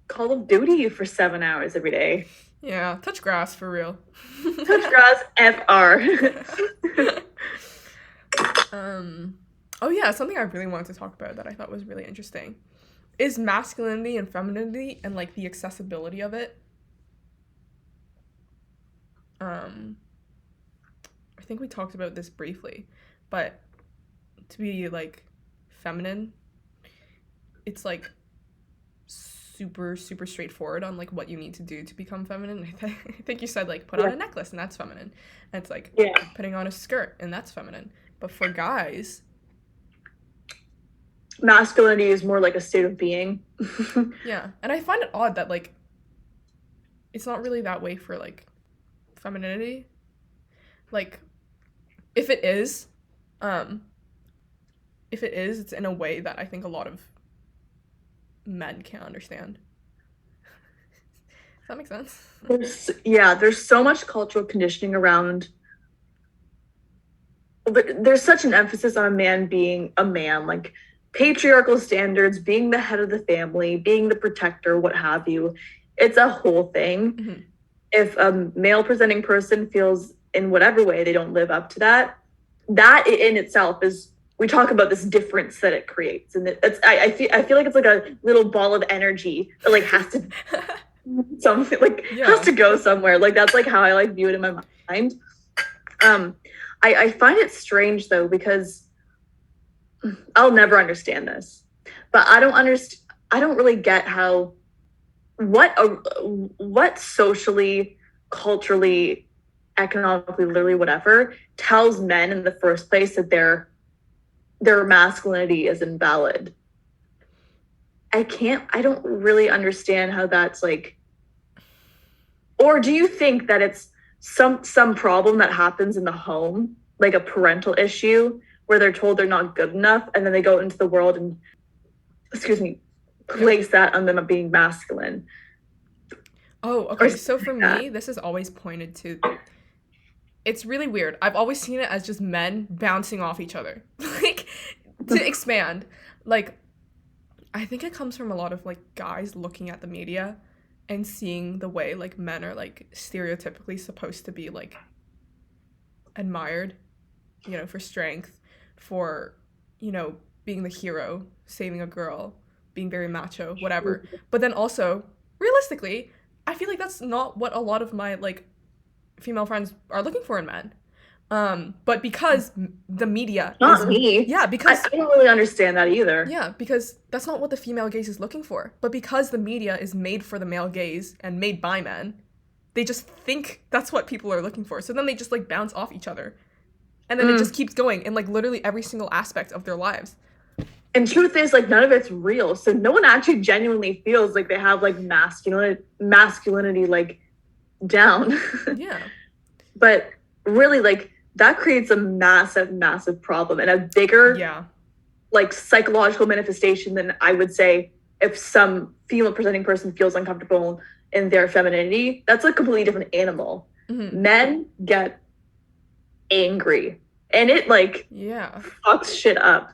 Call of Duty for 7 hours every day? Yeah, touch grass for real. Touch grass, FR. Oh yeah, something I really wanted to talk about that I thought was really interesting is masculinity and femininity and like the accessibility of it. I think we talked about this briefly, but to be like feminine, it's like super straightforward on like what you need to do to become feminine. I think you said like put on a necklace and that's feminine, and it's like putting on a skirt and that's feminine. But for guys, masculinity is more like a state of being. Yeah, and I find it odd that like it's not really that way for like femininity. Like if it is, it's in a way that I think a lot of men can't understand. Does that make sense? There's so much cultural conditioning around. There's such an emphasis on a man being a man, like patriarchal standards, being the head of the family, being the protector, what have you. It's a whole thing. Mm-hmm. If a male presenting person feels in whatever way they don't live up to that in itself is, we talk about this difference that it creates. And I feel like it's like a little ball of energy that like has to something like has to go somewhere. Like that's like how I like view it in my mind. I find it strange though, because I'll never understand this, but I don't really get how what socially, culturally, economically, literally whatever tells men in the first place that their masculinity is invalid. I don't really understand how that's like, or do you think that it's some problem that happens in the home, like a parental issue where they're told they're not good enough and then they go into the world and place that on them of being masculine? Oh, okay. So for me, this is always pointed to, it's really weird. I've always seen it as just men bouncing off each other. Like, to expand. Like, I think it comes from a lot of, like, guys looking at the media and seeing the way like men are like stereotypically supposed to be like admired, you know, for strength, for, you know, being the hero, saving a girl, being very macho, whatever. But then also, realistically, I feel like that's not what a lot of my like female friends are looking for in men. But because the media Not is, me. yeah, because I don't really understand that either. yeah, because that's not what the female gaze is looking for. But because the media is made for the male gaze and made by men, they just think that's what people are looking for. So then they just like bounce off each other. And then it just keeps going in like literally every single aspect of their lives. And truth is, like, none of it's real. So no one actually genuinely feels like they have like masculinity like down. Yeah. But really, like, that creates a massive, massive problem and a bigger like psychological manifestation than I would say if some female presenting person feels uncomfortable in their femininity. That's a completely different animal. Men get angry and it like fucks shit up,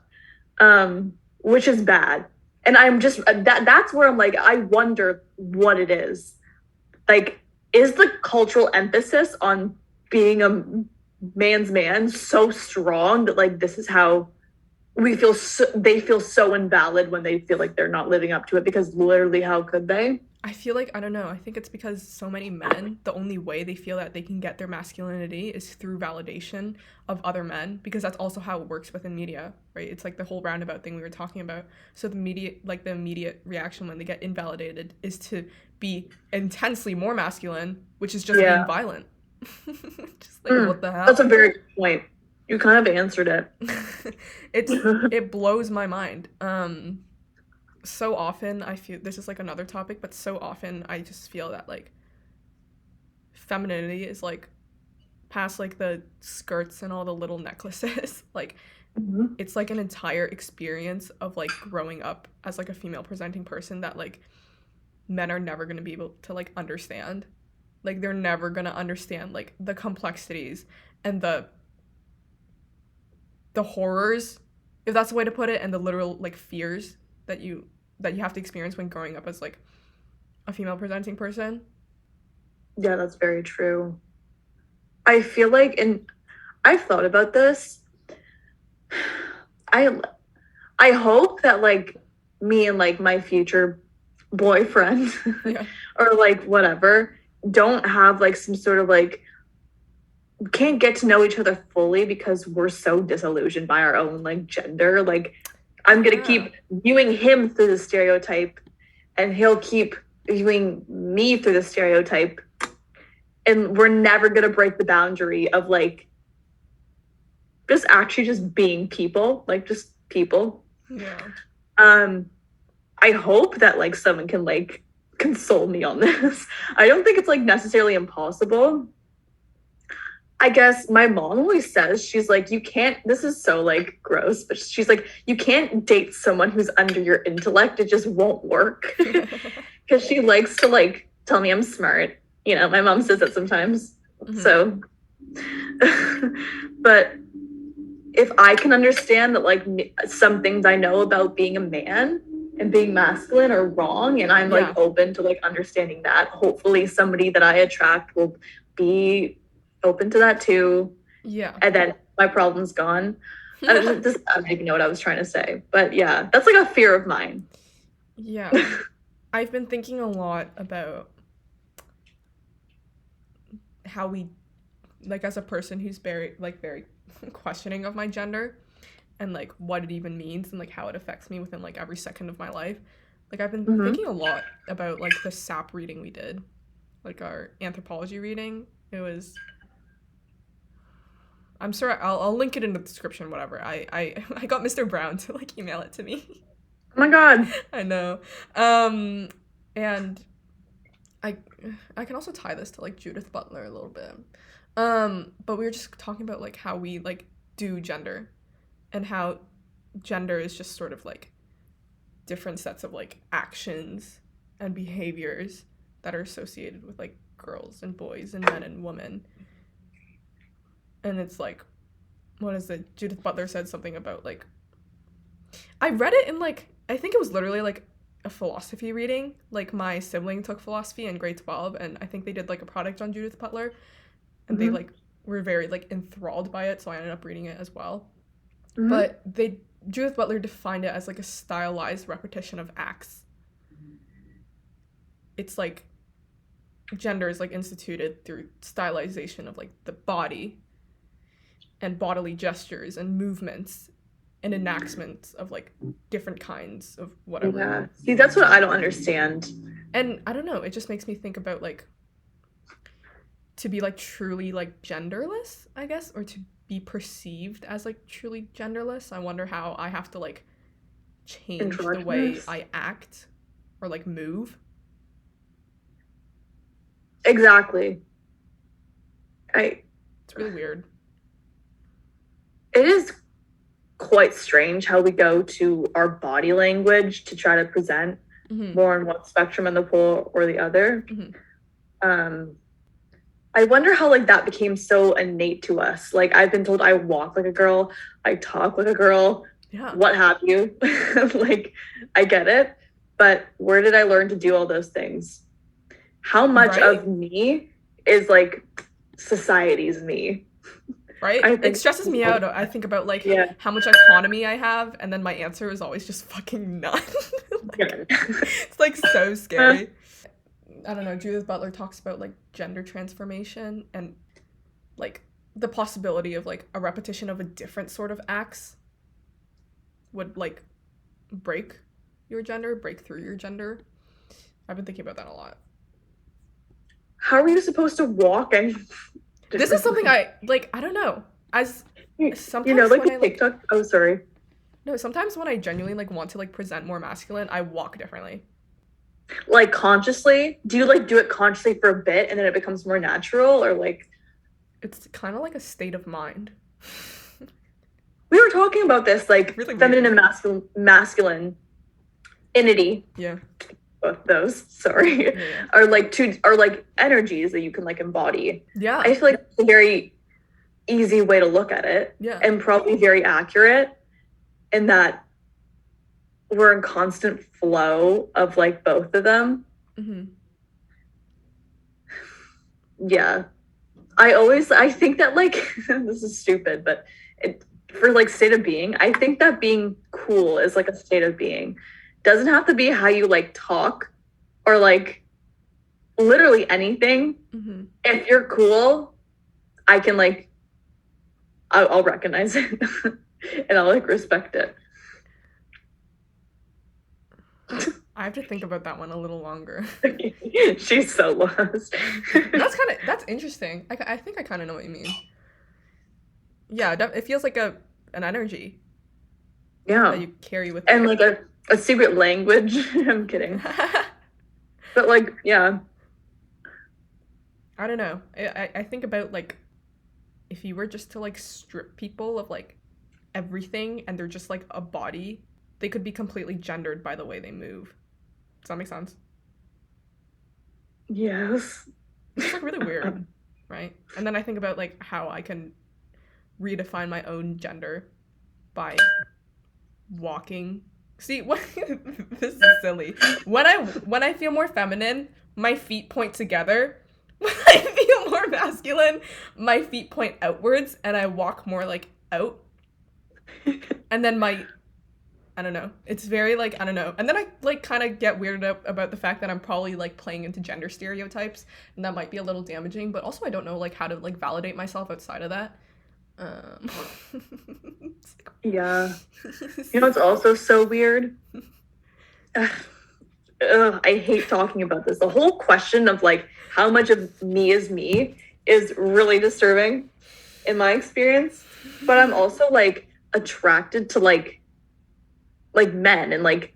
which is bad. And I'm just that's where I'm like, I wonder what it is. Like, is the cultural emphasis on being a man's man so strong that like this is how we feel they feel so invalid when they feel like they're not living up to it? Because literally, how could they? I feel like, I don't know, I think it's because so many men, the only way they feel that they can get their masculinity is through validation of other men, because that's also how it works within media, right? It's like the whole roundabout thing we were talking about. So the media, like the immediate reaction when they get invalidated is to be intensely more masculine, which is just being violent. Just like, what the hell? That's a very good point. You kind of answered it. It blows my mind. So often I feel, this is like another topic, but so often I just feel that like femininity is like past like the skirts and all the little necklaces. Like it's like an entire experience of like growing up as like a female presenting person that like men are never going to be able to like understand. Like they're never going to understand like the complexities and the horrors, if that's the way to put it, and the literal like fears that you have to experience when growing up as like a female presenting person. Yeah, that's very true. I feel like, and I've thought about this, I hope that like me and like my future boyfriend or like whatever don't have like some sort of like can't get to know each other fully because we're so disillusioned by our own like gender. Like I'm gonna keep viewing him through the stereotype and he'll keep viewing me through the stereotype, and we're never gonna break the boundary of like just actually just being people, like just people. I hope that like someone can like console me on this. I don't think it's like necessarily impossible. I guess my mom always says, she's like, you can't, this is so like gross, but she's like, you can't date someone who's under your intellect. It just won't work. Because she likes to like tell me I'm smart. You know, my mom says that sometimes. So, but if I can understand that like some things I know about being a man and being masculine are wrong, and I'm like open to like understanding that, hopefully somebody that I attract will be open to that too. And then my problem's I don't even know what I was trying to say, but yeah, that's like a fear of mine. I've been thinking a lot about how we, like, as a person who's very questioning of my gender and like what it even means and like how it affects me within like every second of my life. Like I've been thinking a lot about like the SAP reading we did, like our anthropology reading. It was, I'm sure I'll link it in the description, whatever. I got Mr. Brown to like email it to me. Oh my god. I know. And I can also tie this to like Judith Butler a little bit. But we were just talking about like how we like do gender and how gender is just sort of like different sets of like actions and behaviors that are associated with like girls and boys and men and women. And it's like, what is it? Judith Butler said something about like, I read it in like, I think it was literally like a philosophy reading. Like, my sibling took philosophy in grade 12, and I think they did, like, a project on Judith Butler, and they, like, were very, like, enthralled by it, so I ended up reading it as well. But Judith Butler defined it as, like, a stylized repetition of acts. It's, like, gender is, like, instituted through stylization of, like, the body and bodily gestures and movements and enactments of, like, different kinds of whatever. Yeah. See, that's what I don't understand. And I don't know, it just makes me think about, like, to be, like, truly, like, genderless, I guess, or to be perceived as, like, truly genderless. I wonder how I have to, like, change the way I act or, like, move. Exactly. It's really weird. It is quite strange how we go to our body language to try to present more on one spectrum in the pole or the other. I wonder how, like, that became so innate to us. Like, I've been told I walk like a girl, I talk like a girl, what have you. Like, I get it, but where did I learn to do all those things? How much of me is, like, society's me? Right? It stresses me out. I think about, like, how much autonomy I have, and then my answer is always just fucking none. Like, it's, like, so scary. I don't know, Judith Butler talks about, like, gender transformation and, like, the possibility of, like, a repetition of a different sort of acts would, like, break your gender, break through your gender. I've been thinking about that a lot. How are you supposed to walk and... This is something I don't know. As sometimes, you know, like, when TikTok. Oh, sorry. No, sometimes when I genuinely, like, want to, like, present more masculine, I walk differently. Like, consciously? Do you, like, do it consciously for a bit and then it becomes more natural, or, like... It's kind of like a state of mind. We were talking about this, like, really feminine and masculinity. Yeah. Both those, sorry, are like energies that you can, like, embody. Yeah. I feel like it's a very easy way to look at it. Yeah. And probably very accurate in that we're in constant flow of, like, both of them. Yeah. I think that, like, this is stupid, but for, like, state of being, I think that being cool is, like, a state of being. Doesn't have to be how you, like, talk or, like, literally anything. If you're cool, I can, like, I'll recognize it and I'll, like, respect it. I have to think about that one a little longer. She's so lost. That's interesting. I think I kind of know what you mean. Yeah, it feels like an energy. Yeah. That you carry with and you. Like a secret language. I'm kidding. But, like, yeah. I don't know. I think about, like, if you were just to, like, strip people of, like, everything and they're just, like, a body, they could be completely gendered by the way they move. Does that make sense? Yes. It's, like, really weird, right? And then I think about, like, how I can redefine my own gender by walking. See, this is silly. When I feel more feminine, my feet point together. When I feel more masculine, my feet point outwards and I walk more, like, out. And then I don't know. It's very, like, I don't know. And then I, like, kind of get weirded out about the fact that I'm probably, like, playing into gender stereotypes, and that might be a little damaging, but also I don't know, like, how to, like, validate myself outside of that. Yeah. You know what's also so weird? I hate talking about this. The whole question of, like, how much of me is me is really disturbing in my experience. But I'm also, like, attracted to, like men and, like,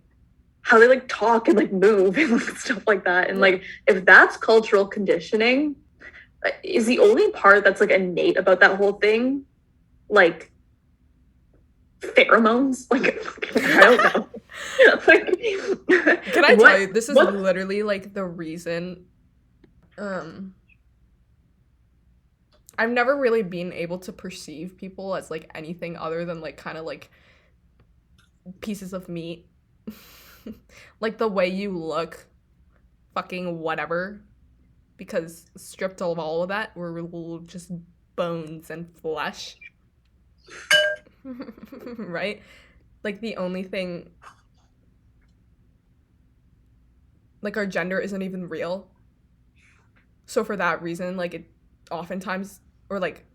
how they, like, talk and, like, move and, like, stuff like that. And, like, if that's cultural conditioning, is the only part that's, like, innate about that whole thing, like, pheromones? Like, I don't know. Like, can I tell you, this is literally, like, the reason I've never really been able to perceive people as, like, anything other than, like, kind of, like, pieces of meat. Like the way you look, fucking whatever, because stripped of all of that, we're just bones and flesh. Right? Like the only thing, like our gender isn't even real. So for that reason, like it oftentimes, or like,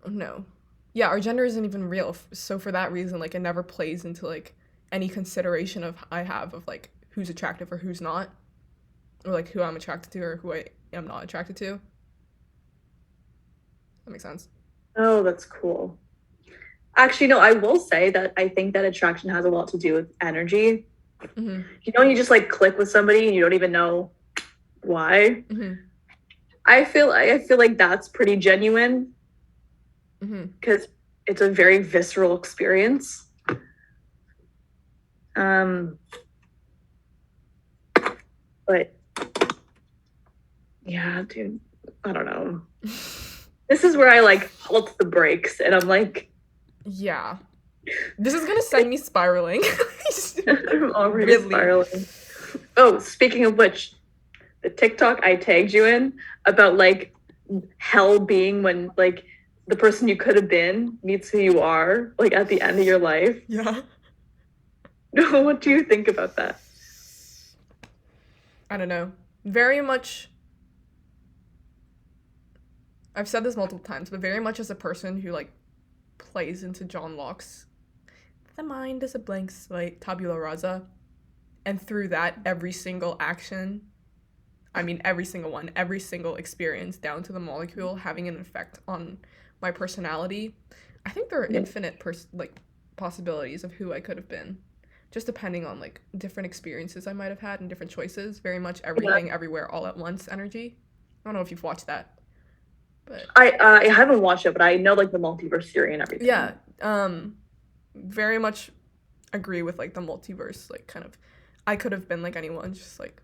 no. Yeah, our gender isn't even real. So for that reason, like it never plays into like any consideration of I have of like who's attractive or who's not, or like who I'm attracted to or who I am not attracted to. That makes sense. Oh, that's cool. Actually, no, I will say that I think that attraction has a lot to do with energy. Mm-hmm. You know, you just like click with somebody and you don't even know why. Mm-hmm. I feel like that's pretty genuine because it's a very visceral experience. But yeah, dude, I don't know. This is where I like halt the brakes and I'm like, yeah, this is gonna send me spiraling. I'm already spiraling. Oh, speaking of which, the TikTok I tagged you in about like hell being when like the person you could have been meets who you are, like at the end of your life. Yeah. What do you think about that? I don't know. Very much, I've said this multiple times, but very much as a person who like plays into John Locke's "the mind is a blank slate, tabula rasa," and through that, every single action, I mean every single one, every single experience down to the molecule having an effect on my personality. I think there are infinite possibilities of who I could have been, just depending on like different experiences I might have had and different choices. Very much everything, everywhere, all at once energy. I don't know if you've watched that, but I haven't watched it, but I know like the multiverse theory and everything. Yeah, very much agree with like the multiverse, like kind of I could have been like anyone, just like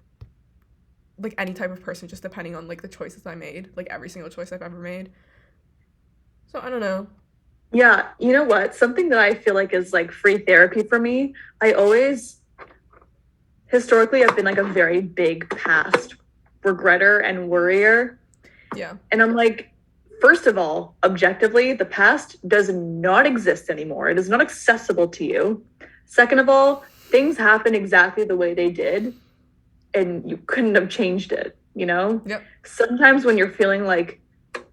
any type of person, just depending on like the choices I made, like every single choice I've ever made. So I don't know. Yeah, you know what? Something that I feel like is like free therapy for me. I always historically I've been like a very big past regretter and worrier. Yeah. And I'm like, first of all, objectively, the past does not exist anymore. It is not accessible to you. Second of all, things happen exactly the way they did, and you couldn't have changed it, you know? Yep. Sometimes when you're feeling like,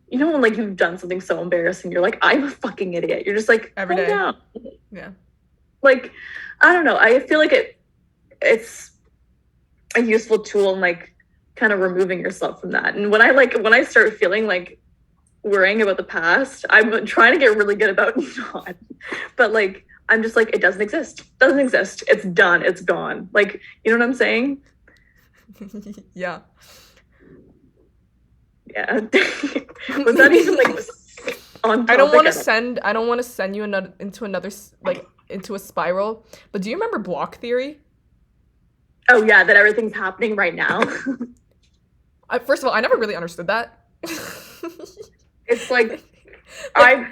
you know, when like you've done something so embarrassing, you're like, I'm a fucking idiot. You're just like, every day. Down. Yeah. Like, I don't know. I feel like it's a useful tool in like kind of removing yourself from that. And when I start feeling like worrying about the past, I'm trying to get really good about not. But like, I'm just like, it doesn't exist. Doesn't exist. It's done. It's gone. Like, you know what I'm saying? Yeah. Yeah. Was that even like on topic? I don't want to send you into a spiral. But do you remember block theory? Oh yeah, that everything's happening right now. First of all, I never really understood that. It's like I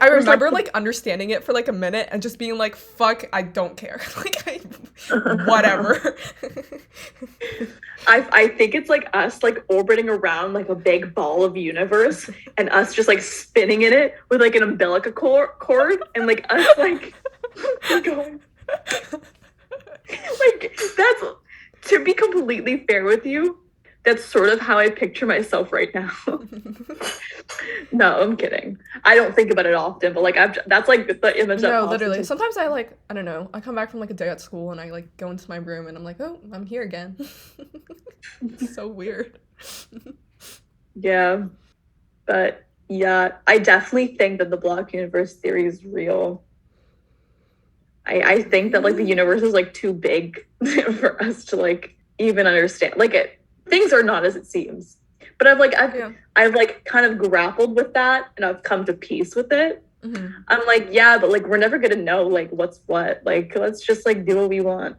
remember like understanding it for like a minute and just being like, fuck, I don't care. Whatever. I think it's like us like orbiting around like a big ball of universe and us just like spinning in it with like an umbilical cord and like us like going like, that's, to be completely fair with you, that's sort of how I picture myself right now. No, I'm kidding. I don't think about it often, but like that's like the image that No, literally. Sometimes I don't know. I come back from like a day at school and I like go into my room and I'm like, oh, I'm here again. It's so weird. Yeah. But yeah, I definitely think that the block universe theory is real. I think that like the universe is like too big for us to like even understand. Like things are not as it seems. But I've like kind of grappled with that and I've come to peace with it. Mm-hmm. I'm like, yeah, but like we're never gonna know like what's what. Like let's just like do what we want.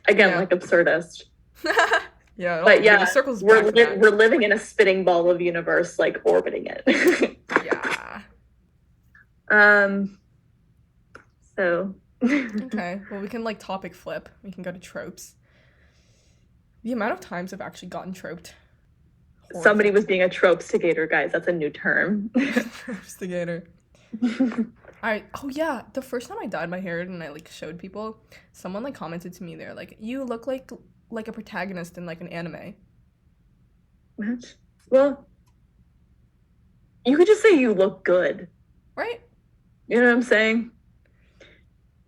Again, like absurdist. Yeah, but yeah, we're living in a spinning ball of universe, like orbiting it. Yeah. So Okay, well, we can, like, topic flip. We can go to tropes. The amount of times I've actually gotten troped. Somebody was being a tropestigator, guys. That's a new term. Tropestigator. Oh yeah, the first time I dyed my hair and I, like, showed people, someone, like, commented to me, they're like, you look like a protagonist in, like, an anime. What? Well, you could just say you look good. Right? You know what I'm saying?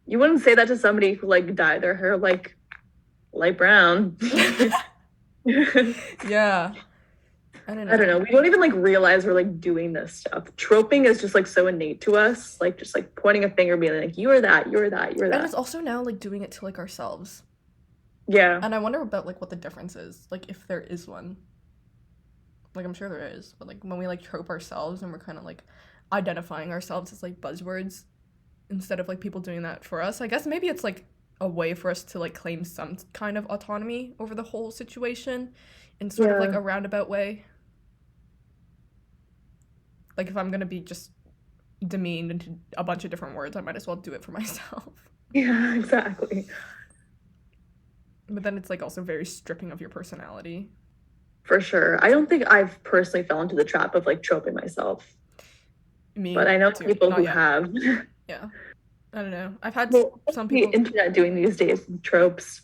You wouldn't say that to somebody who, like, dyed their hair, like, light brown. Yeah. I don't know. We don't even, like, realize we're, like, doing this stuff. Troping is just, like, so innate to us. Like, just, like, pointing a finger, being like, you are that, you are that, you are that. And it's also now, like, doing it to, like, ourselves. Yeah. And I wonder about, like, what the difference is. Like, if there is one. Like, I'm sure there is. But, like, when we, like, trope ourselves and we're kind of, like, identifying ourselves as, like, buzzwords instead of, like, people doing that for us, I guess maybe it's, like, a way for us to, like, claim some kind of autonomy over the whole situation in sort of, like, a roundabout way. Like, if I'm gonna be just demeaned into a bunch of different words, I might as well do it for myself. Yeah, exactly. But then it's, like, also very stripping of your personality. For sure. I don't think I've personally fell into the trap of, like, troping myself. Me but I know too. people Not who yet. have. Yeah. I don't know. I've had some The people. internet doing these days, tropes.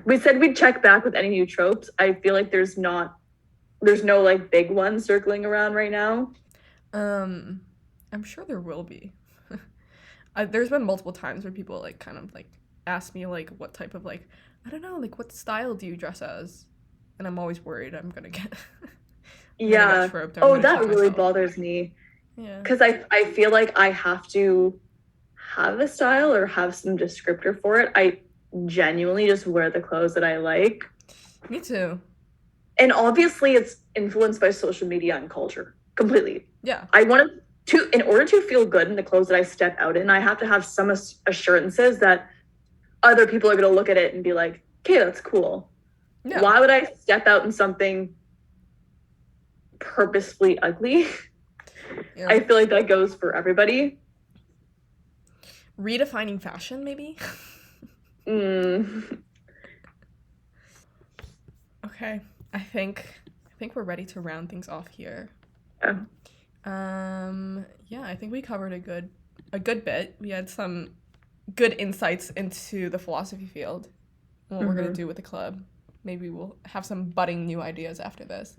We said we'd check back with any new tropes. I feel like there's no, like, big ones circling around right now. I'm sure there will be. There's been multiple times where people, like, kind of, like, ask me, like, what type of, like, I don't know, like, what style do you dress as? And I'm always worried I'm gonna get Yeah. Troped. Oh, that really bothers me. Yeah. Because I feel like I have to have a style or have some descriptor for it. I genuinely just wear the clothes that I like. Me too. And obviously it's influenced by social media and culture completely. Yeah. I want to, in order to feel good in the clothes that I step out in, I have to have some assurances that other people are going to look at it and be like, okay, that's cool. Yeah. Why would I step out in something purposefully ugly? Yeah. I feel like that goes for everybody. Redefining fashion, maybe? Okay. I think we're ready to round things off here. Yeah. Yeah, I think we covered a good bit. We had some good insights into the philosophy field and what we're going to do with the club. Maybe we'll have some budding new ideas after this.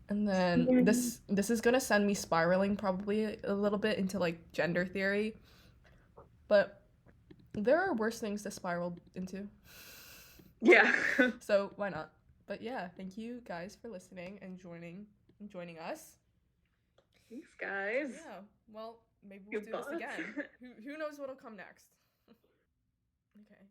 And then this is going to send me spiraling probably a little bit into, like, gender theory. But there are worse things to spiral into. Yeah. So why not? But yeah, thank you guys for listening and joining us. Thanks, guys. Yeah. Well, maybe we'll do this again. Who knows what'll come next? Okay.